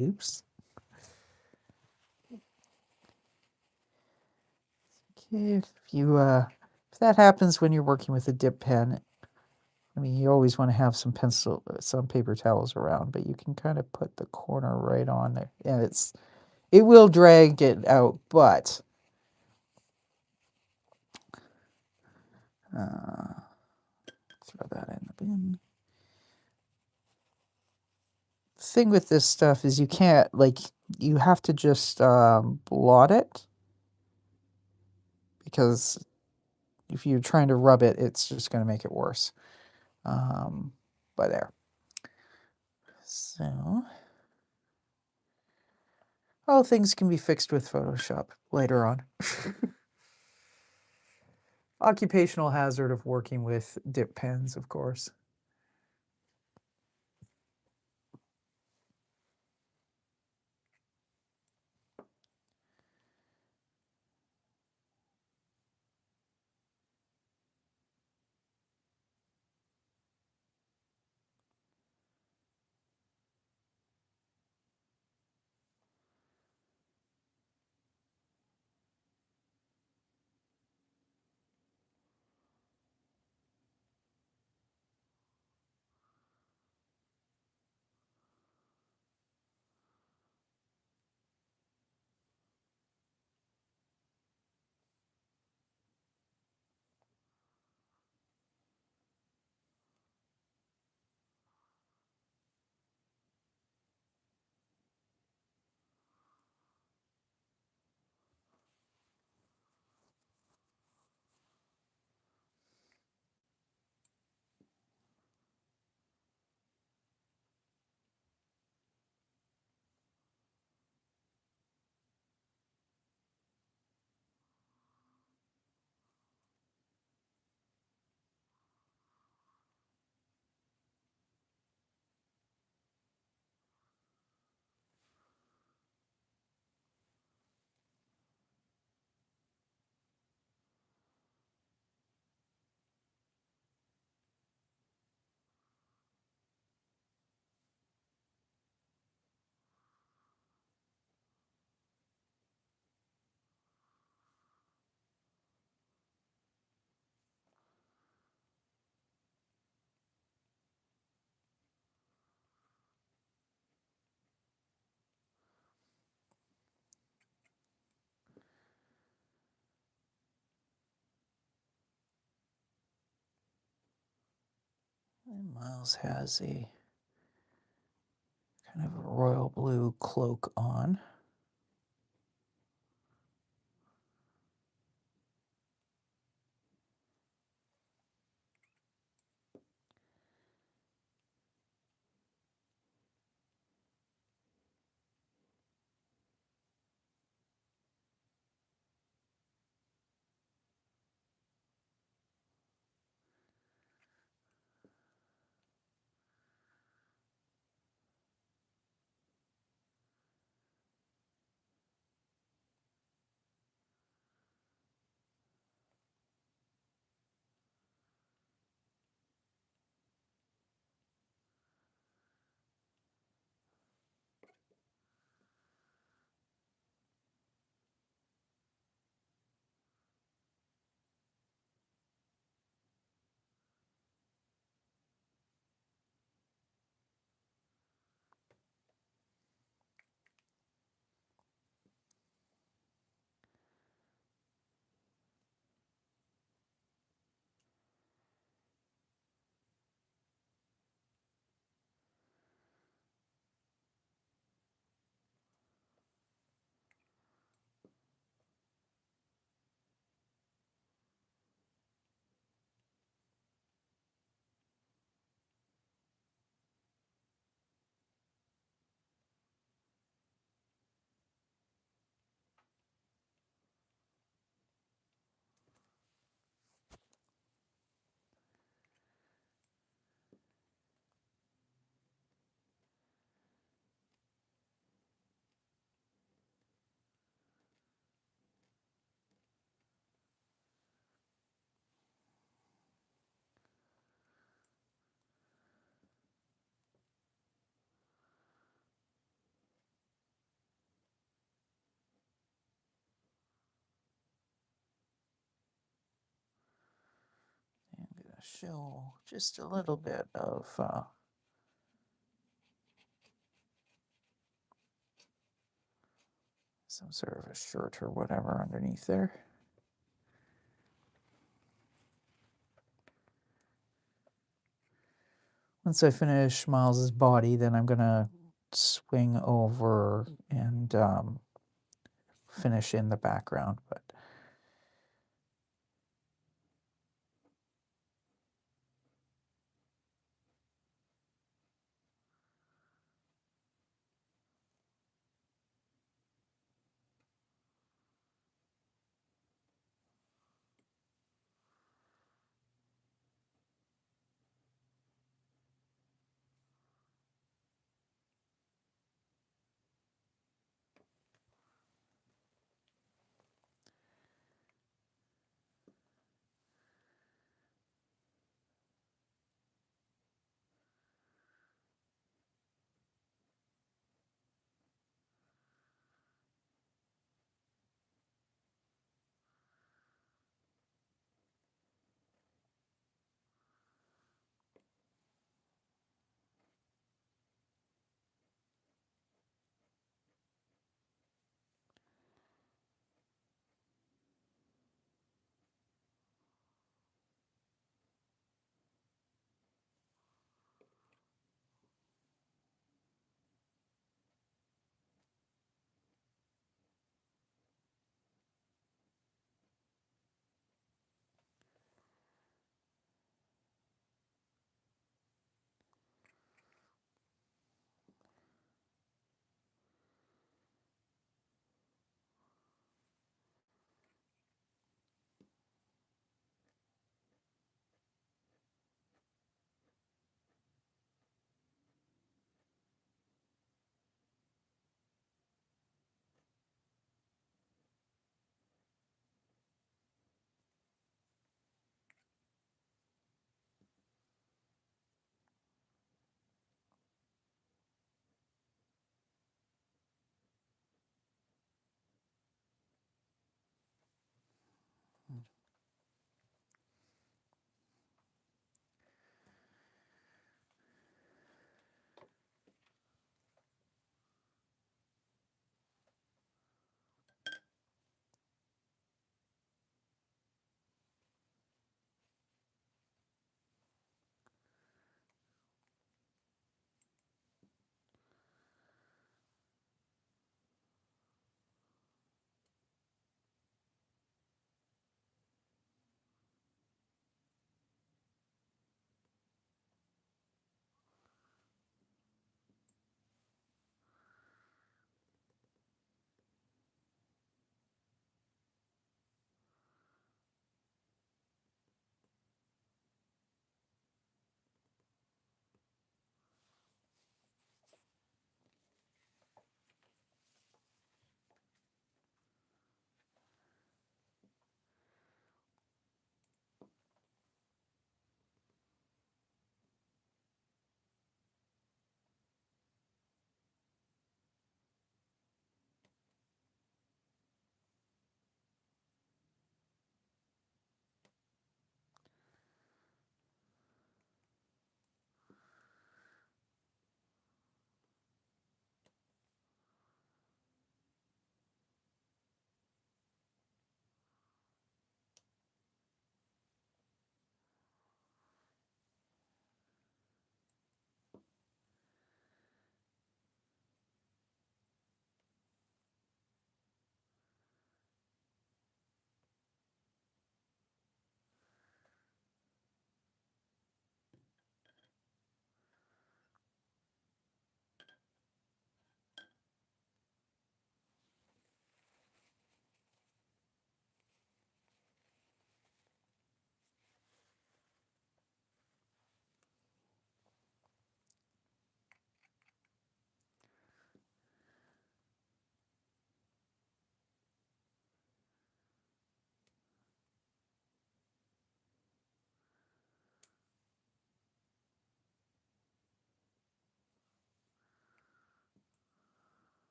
Oops. Okay, if that happens when you're working with a dip pen, I mean, you always want to have some paper towels around, but you can kind of put the corner right on there. And it will drag it out, but throw that in the bin. The thing with this stuff is you have to just blot it, because if you're trying to rub it, it's just going to make it worse. But there. So, all things can be fixed with Photoshop later on. Occupational hazard of working with dip pens, of course. And Myles has a kind of a royal blue cloak on. show just a little bit of some sort of a shirt or whatever underneath there. Once I finish Miles's body, then I'm gonna swing over and finish in the background. But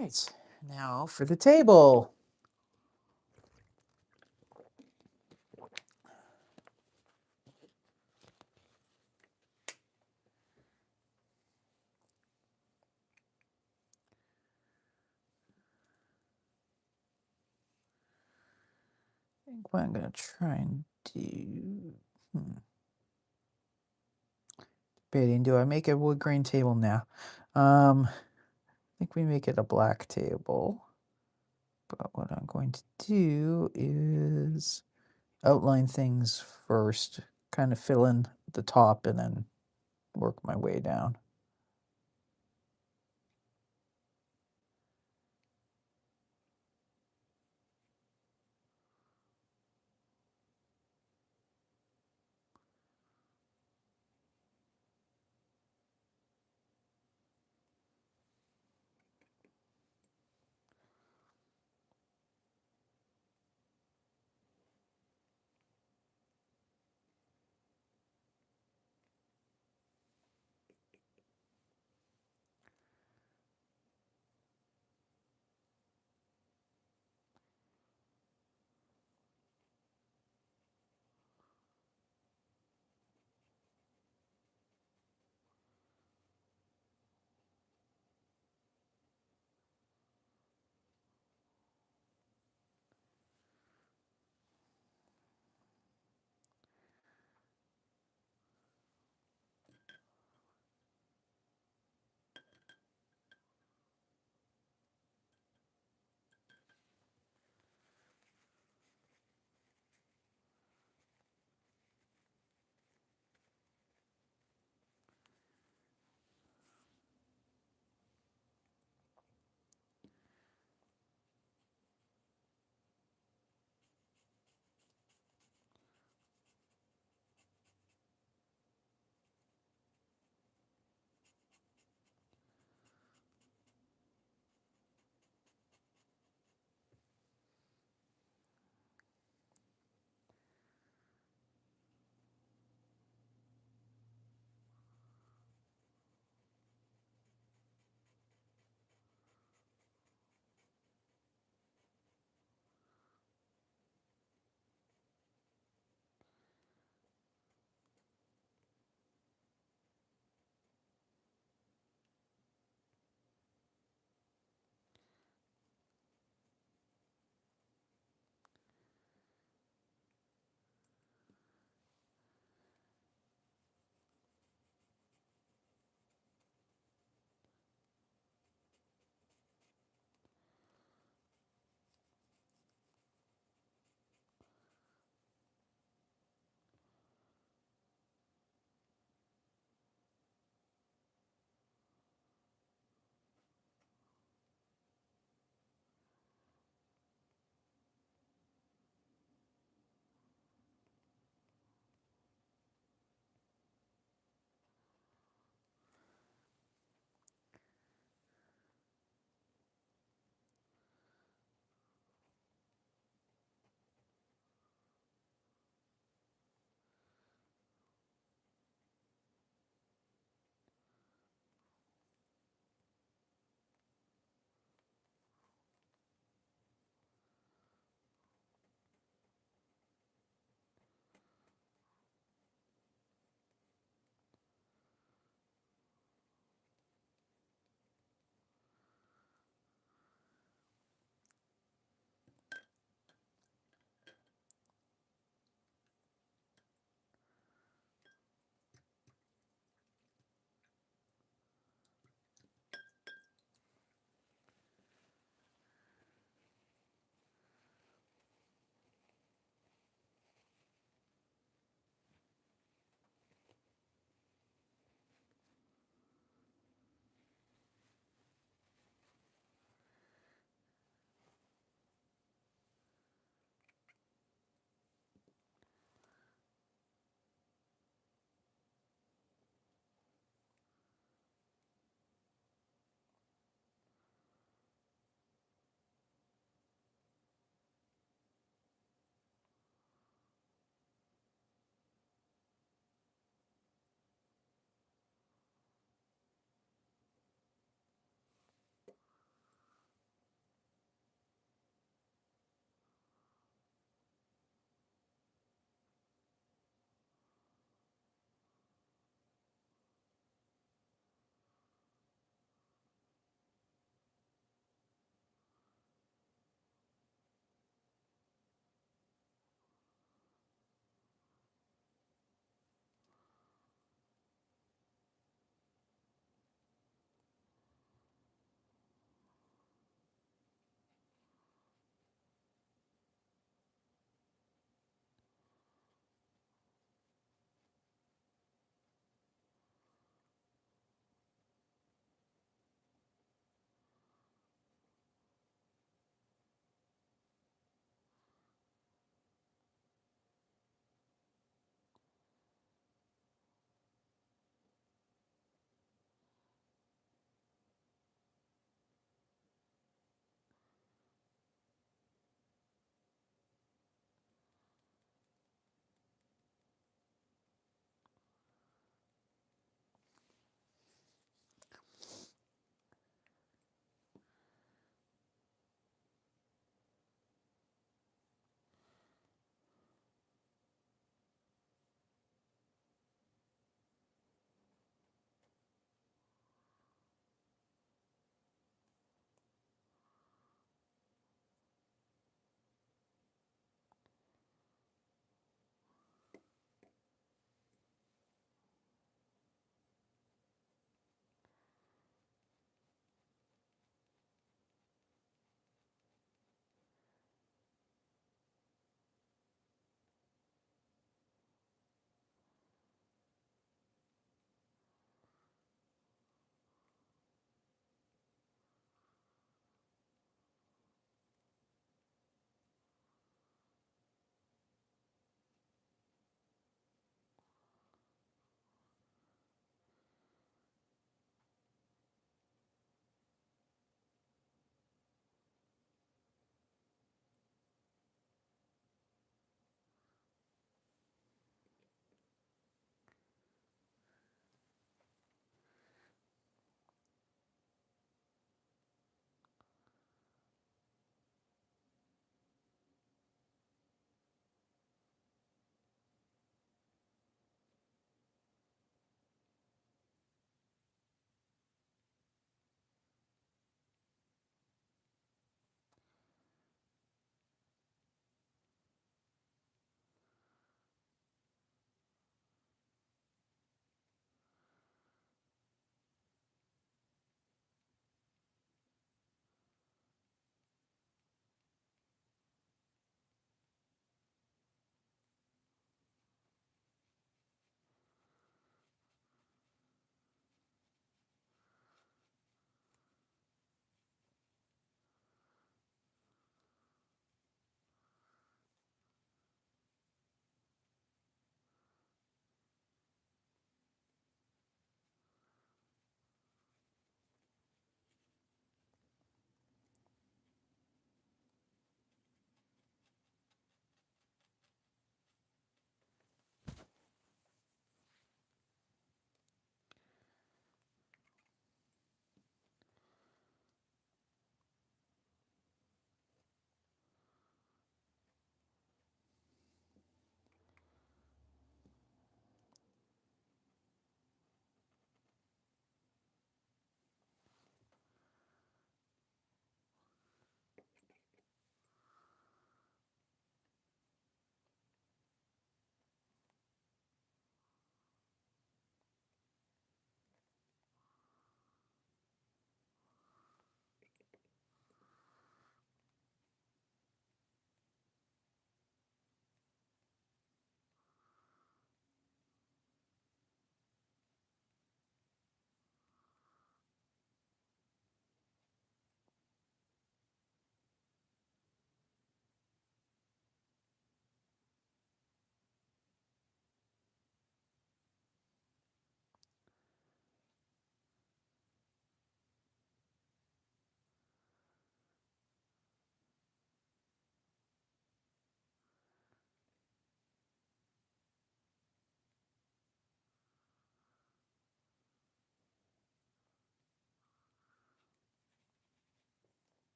right, now for the table. I think what I'm going to try and do... Debating, do I make a wood grain table now? I think we make it a black table. But what I'm going to do is outline things first, kind of fill in the top and then work my way down.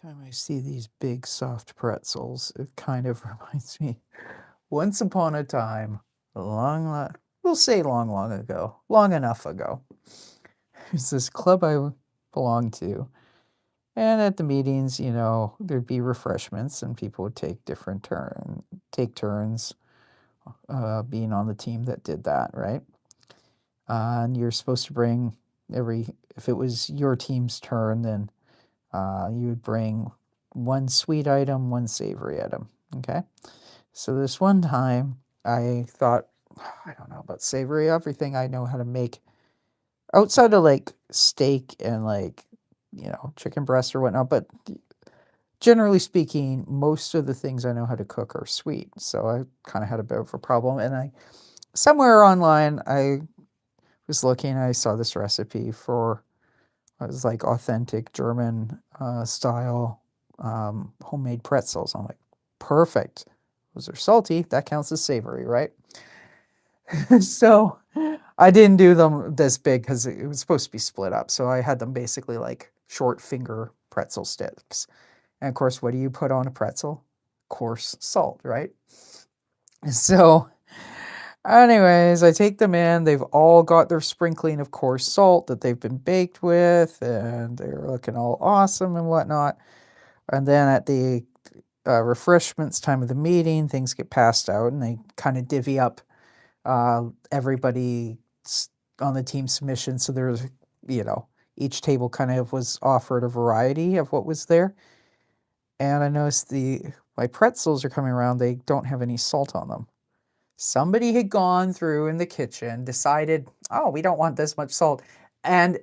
time I see these big soft pretzels, it kind of reminds me once upon a time, we'll say long ago, long enough ago. There's this club I belonged to, and at the meetings, there'd be refreshments, and people would take turns being on the team that did that, right? And you're supposed to bring if it was your team's turn, then you would bring one sweet item, one savory item. Okay. So this one time I thought, I don't know about savory, everything I know how to make outside of like steak and like, chicken breast or whatnot. But generally speaking, most of the things I know how to cook are sweet. So I kind of had a bit of a problem. And somewhere online, I was looking, I saw this recipe for, it was like authentic German style homemade pretzels. I'm like, perfect. Those are salty. That counts as savory, right? So I didn't do them this big because it was supposed to be split up. So I had them basically like short finger pretzel sticks. And of course, what do you put on a pretzel? Coarse salt, right? So anyways, I take them in. They've all got their sprinkling of coarse salt that they've been baked with, and they're looking all awesome and whatnot. And then at the refreshments time of the meeting, things get passed out, and they kind of divvy up everybody on the team submission. So there's, each table kind of was offered a variety of what was there. And I noticed my pretzels are coming around. They don't have any salt on them. Somebody had gone through in the kitchen, decided, oh, we don't want this much salt, and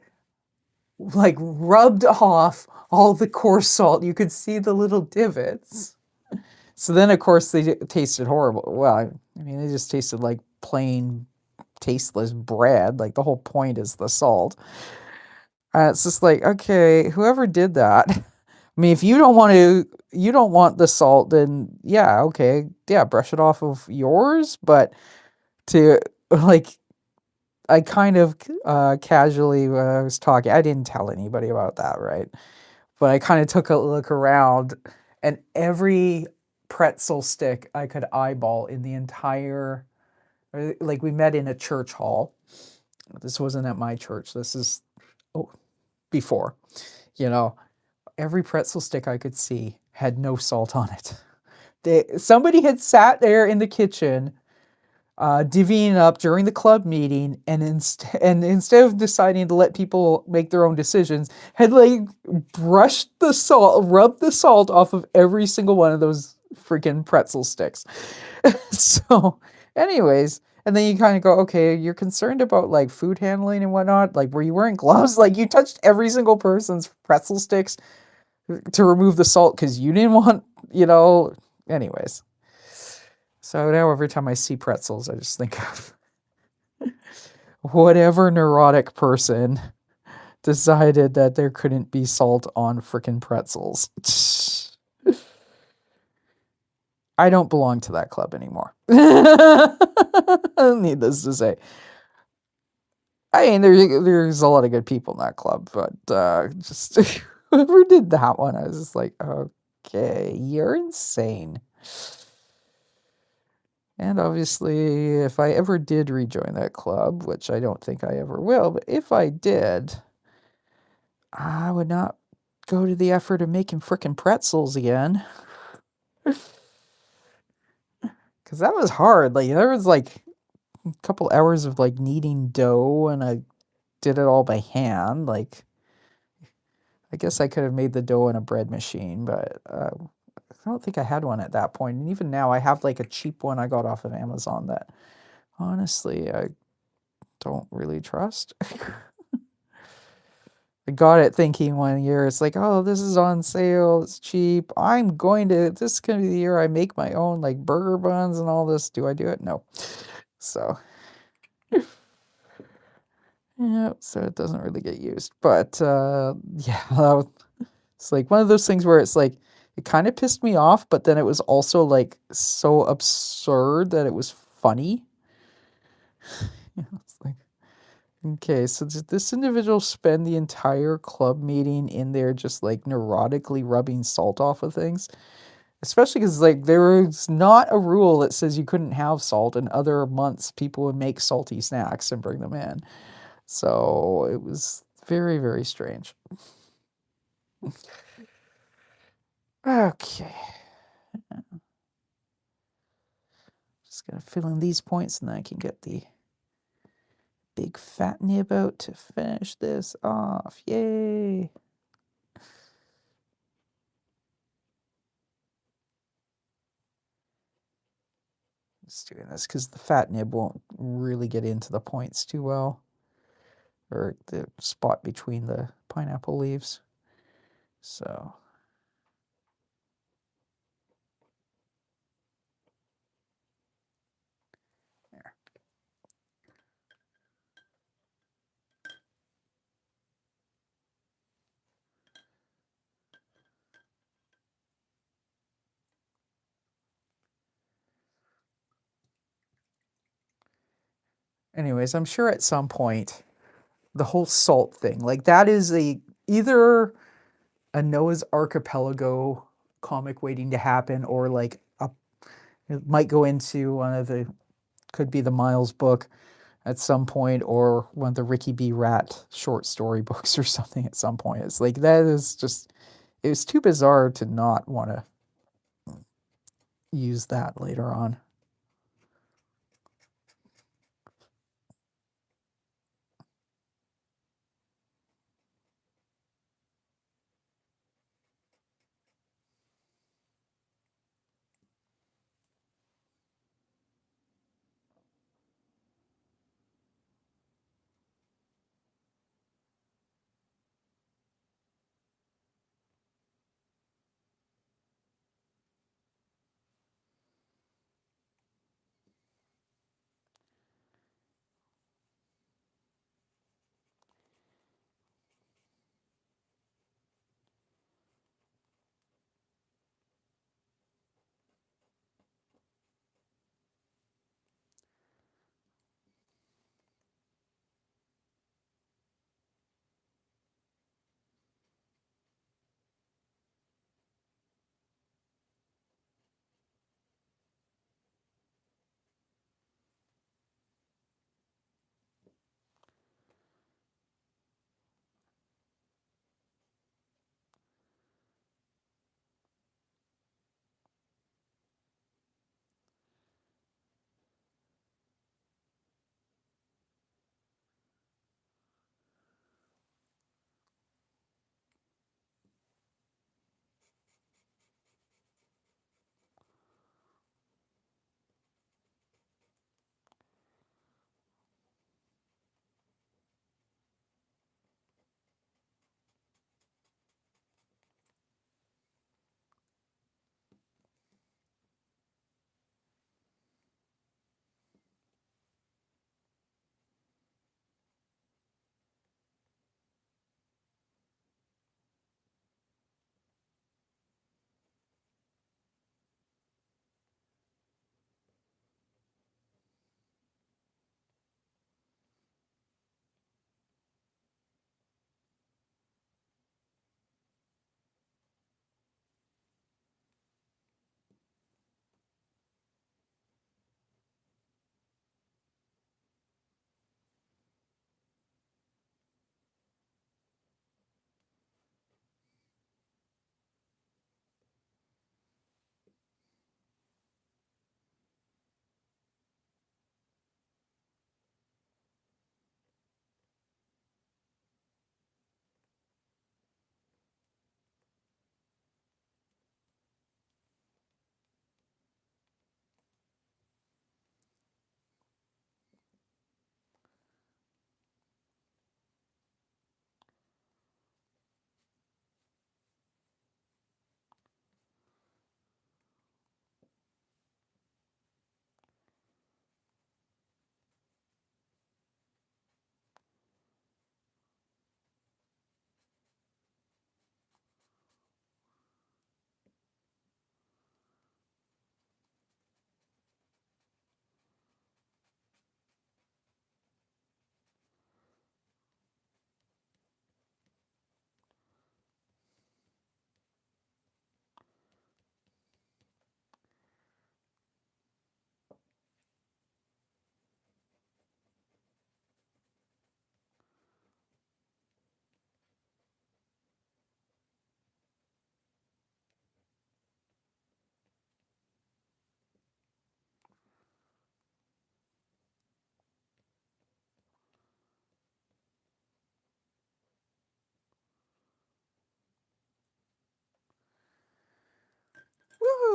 like rubbed off all the coarse salt. You could see the little divots. So then, of course, they tasted horrible. Well, I mean, they just tasted like plain, tasteless bread. Like the whole point is the salt. It's just like, okay, whoever did that. I mean, if you don't want the salt, then yeah, okay, yeah, brush it off of yours. But to like, I kind of casually when I was talking, I didn't tell anybody about that, right? But I kind of took a look around, and every pretzel stick I could eyeball in the entire, like we met in a church hall. This wasn't at my church. This is before, every pretzel stick I could see had no salt on it. Somebody had sat there in the kitchen, divvying up during the club meeting, and instead of deciding to let people make their own decisions, had like rubbed the salt off of every single one of those freaking pretzel sticks. So, anyways, and then you kind of go, okay, you're concerned about like food handling and whatnot. Like, were you wearing gloves? Like, you touched every single person's pretzel sticks to remove the salt because you didn't want, anyways. So now every time I see pretzels, I just think of whatever neurotic person decided that there couldn't be salt on frickin' pretzels. I don't belong to that club anymore. Needless to say. I mean, there's a lot of good people in that club, but just whoever did that one, I was just like, okay, you're insane. And obviously, if I ever did rejoin that club, which I don't think I ever will, but if I did, I would not go to the effort of making frickin' pretzels again. Because that was hard. Like, there was like a couple hours of like kneading dough, and I did it all by hand. Like, I guess I could have made the dough in a bread machine, but I don't think I had one at that point. And even now, I have like a cheap one I got off of Amazon that honestly I don't really trust. I got it thinking one year, it's like, oh, this is on sale, it's cheap. This is going to be the year I make my own like burger buns and all this. Do I do it? No. So, yeah, so it doesn't really get used. But yeah, it's like one of those things where it's like, it kind of pissed me off, but then it was also like so absurd that it was funny. It's like, Okay, so did this individual spend the entire club meeting in there just like neurotically rubbing salt off of things? Especially because like there is not a rule that says you couldn't have salt. In other months, people would make salty snacks and bring them in. So it was very, very strange. Okay. Just gonna fill in these points and then I can get the big fat nib out to finish this off. Yay! Just doing this because the fat nib won't really get into the points too well, or the spot between the pineapple leaves. So there. Anyways, I'm sure at some point the whole salt thing, like that is either a Noah's Archipelago comic waiting to happen, or like it might go into one of the, could be the Myles book at some point, or one of the Ricky B. Rat short story books or something at some point. It's like that is just, it was too bizarre to not want to use that later on.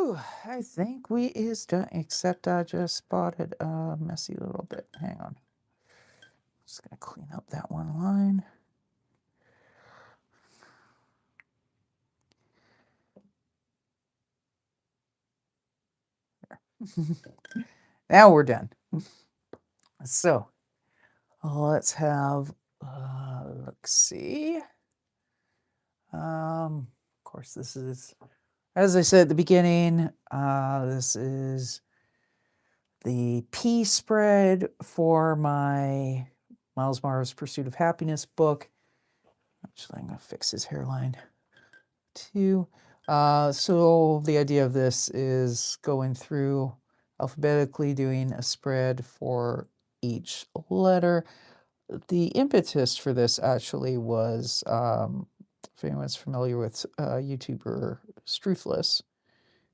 Whew, I think we is done, except I just spotted a messy little bit. Hang on. Just gonna clean up that one line. Now we're done. So let's have, let's see. Of course, this is, as I said at the beginning, this is the P spread for my Myles Marav's Pursuit of Happiness book. Actually, I'm going to fix his hairline too. So the idea of this is going through alphabetically, doing a spread for each letter. The impetus for this actually was, if anyone's familiar with YouTuber Struthless,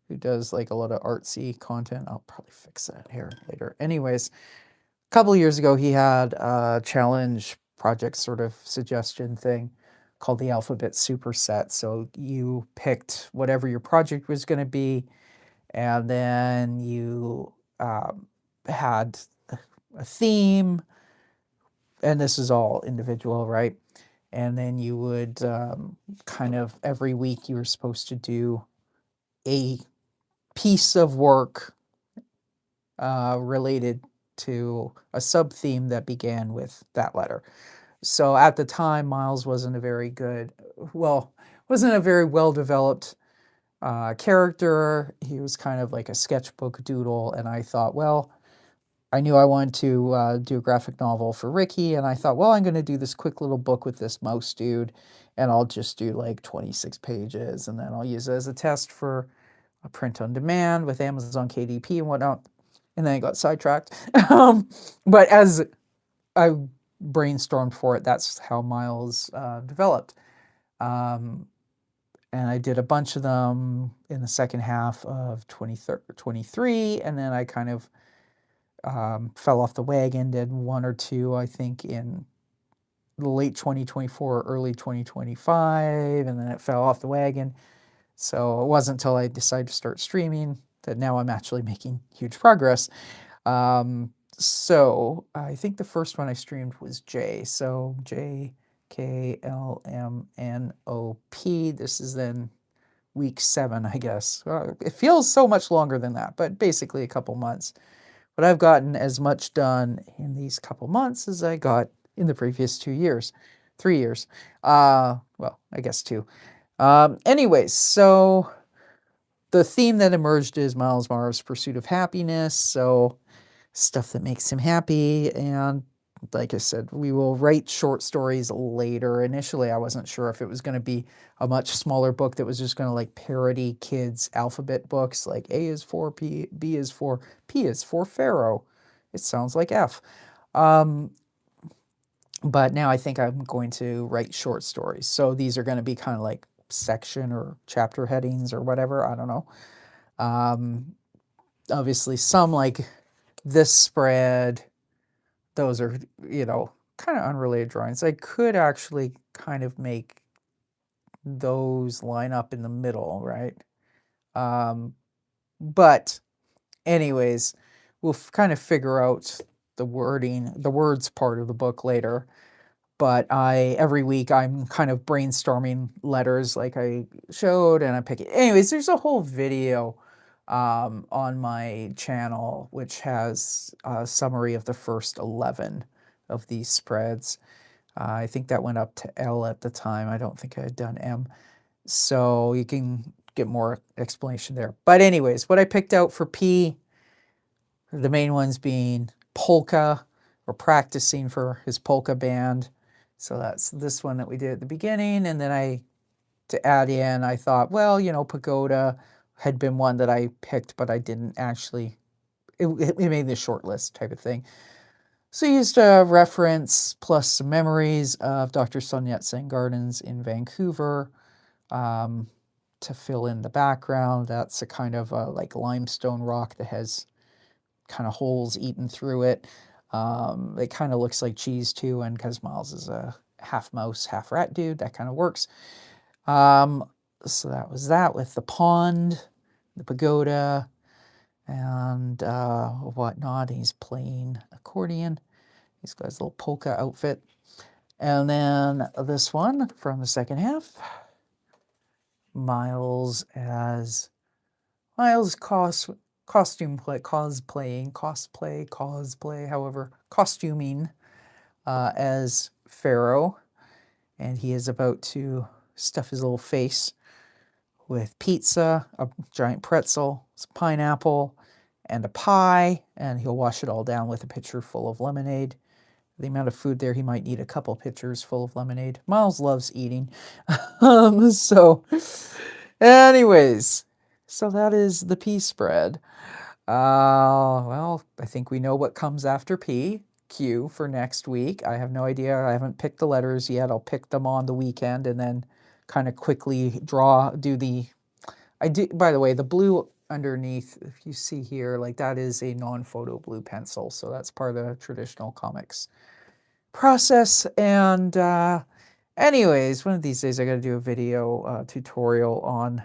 who does like a lot of artsy content. I'll probably fix that hair later. Anyways, a couple of years ago, he had a challenge project sort of suggestion thing called the Alphabet Superset. So you picked whatever your project was going to be, and then you had a theme, and this is all individual, right? And then you would kind of every week you were supposed to do a piece of work related to a sub theme that began with that letter. So at the time, Myles wasn't a very well developed character. He was kind of like a sketchbook doodle, and I thought, well, I knew I wanted to do a graphic novel for Ricky, and I thought, well, I'm going to do this quick little book with this mouse dude, and I'll just do like 26 pages, and then I'll use it as a test for a print on demand with Amazon KDP and whatnot. And then I got sidetracked. But as I brainstormed for it, that's how Myles developed. And I did a bunch of them in the second half of 2023, and then I kind of fell off the wagon, did one or two, I think, in late 2024, early 2025, and then it fell off the wagon. So it wasn't until I decided to start streaming that now I'm actually making huge progress. So I think the first one I streamed was J. So JKLMNOP. This is then week 7, I guess. It feels so much longer than that, but basically a couple months. But I've gotten as much done in these couple months as I got in the previous 3 years. Well, I guess 2. Anyways, so the theme that emerged is Myles Marav's Pursuit of Happiness. So stuff that makes him happy. And like I said, we will write short stories later. Initially, I wasn't sure if it was going to be a much smaller book that was just going to like parody kids' alphabet books, like A is for P, B is for P is for Pharaoh. It sounds like F. But now I think I'm going to write short stories. So these are going to be kind of like section or chapter headings or whatever. I don't know. Obviously, some like this spread, those are, kind of unrelated drawings. I could actually kind of make those line up in the middle, right? But anyways, we'll kind of figure out the words part of the book later. But every week I'm kind of brainstorming letters like I showed, and I'm picking. Anyways, there's a whole video on my channel which has a summary of the first 11 of these spreads. I think that went up to L at the time. I don't think I had done M. So you can get more explanation there. But anyways, what I picked out for P, the main ones being polka, or practicing for his polka band. So that's this one that we did at the beginning. And then to add in, I thought, well, pagoda had been one that I picked, but I didn't actually, it made the short list type of thing. So I used a reference plus some memories of Dr. Sun Yat-sen Gardens in Vancouver to fill in the background. That's a kind of like limestone rock that has kind of holes eaten through it. It kind of looks like cheese too, and because Myles is a half mouse, half rat dude, that kind of works. So that was that with the pond. the pagoda and whatnot. He's playing accordion. He's got his little polka outfit. And then this one from the second half, Myles as Myles cosplay, however, costuming as Pharaoh, and he is about to stuff his little face with pizza, a giant pretzel, some pineapple, and a pie, and he'll wash it all down with a pitcher full of lemonade. The amount of food there, he might need a couple pitchers full of lemonade. Myles loves eating. So, anyways, so that is the P spread. Well, I think we know what comes after P. Q for next week. I have no idea. I haven't picked the letters yet. I'll pick them on the weekend and then kind of quickly do the... by the way, the blue underneath, if you see here, like that is a non-photo blue pencil. So that's part of the traditional comics process. And anyways, one of these days I got to do a video tutorial on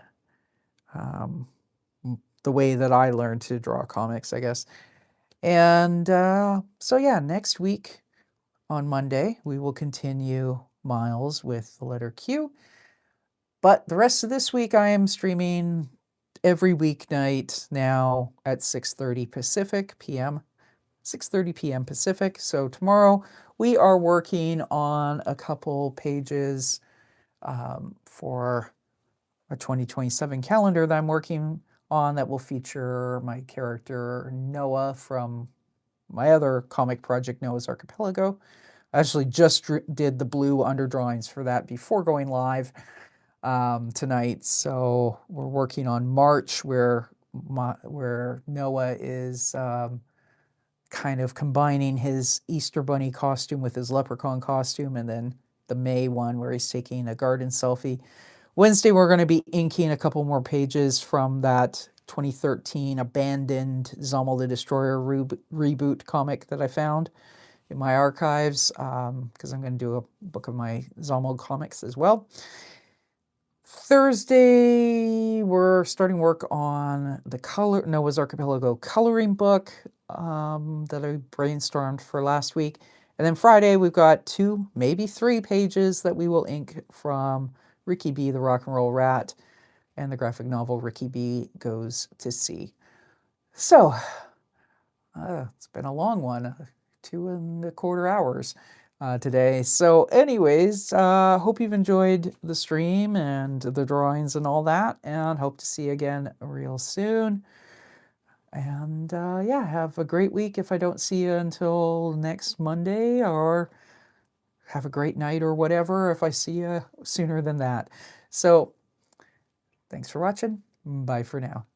the way that I learned to draw comics, I guess. And so yeah, next week on Monday, we will continue Myles with the letter Q. But the rest of this week, I am streaming every weeknight now at 6:30 Pacific p.m. 6:30 p.m. Pacific. So tomorrow we are working on a couple pages for a 2027 calendar that I'm working on that will feature my character Noah from my other comic project, Noah's Archipelago. I actually just did the blue underdrawings for that before going live tonight. So we're working on March, where Noah is kind of combining his Easter Bunny costume with his leprechaun costume, and then the May one where he's taking a garden selfie. Wednesday, we're going to be inking a couple more pages from that 2013 abandoned Zommel the Destroyer reboot comic that I found in my archives, because I'm going to do a book of my Zommel comics as well. Thursday, we're starting work on the Noah's Archipelago coloring book that I brainstormed for last week. And then Friday, we've got 2, maybe 3 pages that we will ink from Ricky B, the Rock and Roll Rat, and the graphic novel Ricky B Goes to Sea. So, it's been a long one, 2.25 hours today. So anyways, hope you've enjoyed the stream and the drawings and all that, and hope to see you again real soon. And yeah, have a great week if I don't see you until next Monday, or have a great night or whatever if I see you sooner than that. So thanks for watching. Bye for now.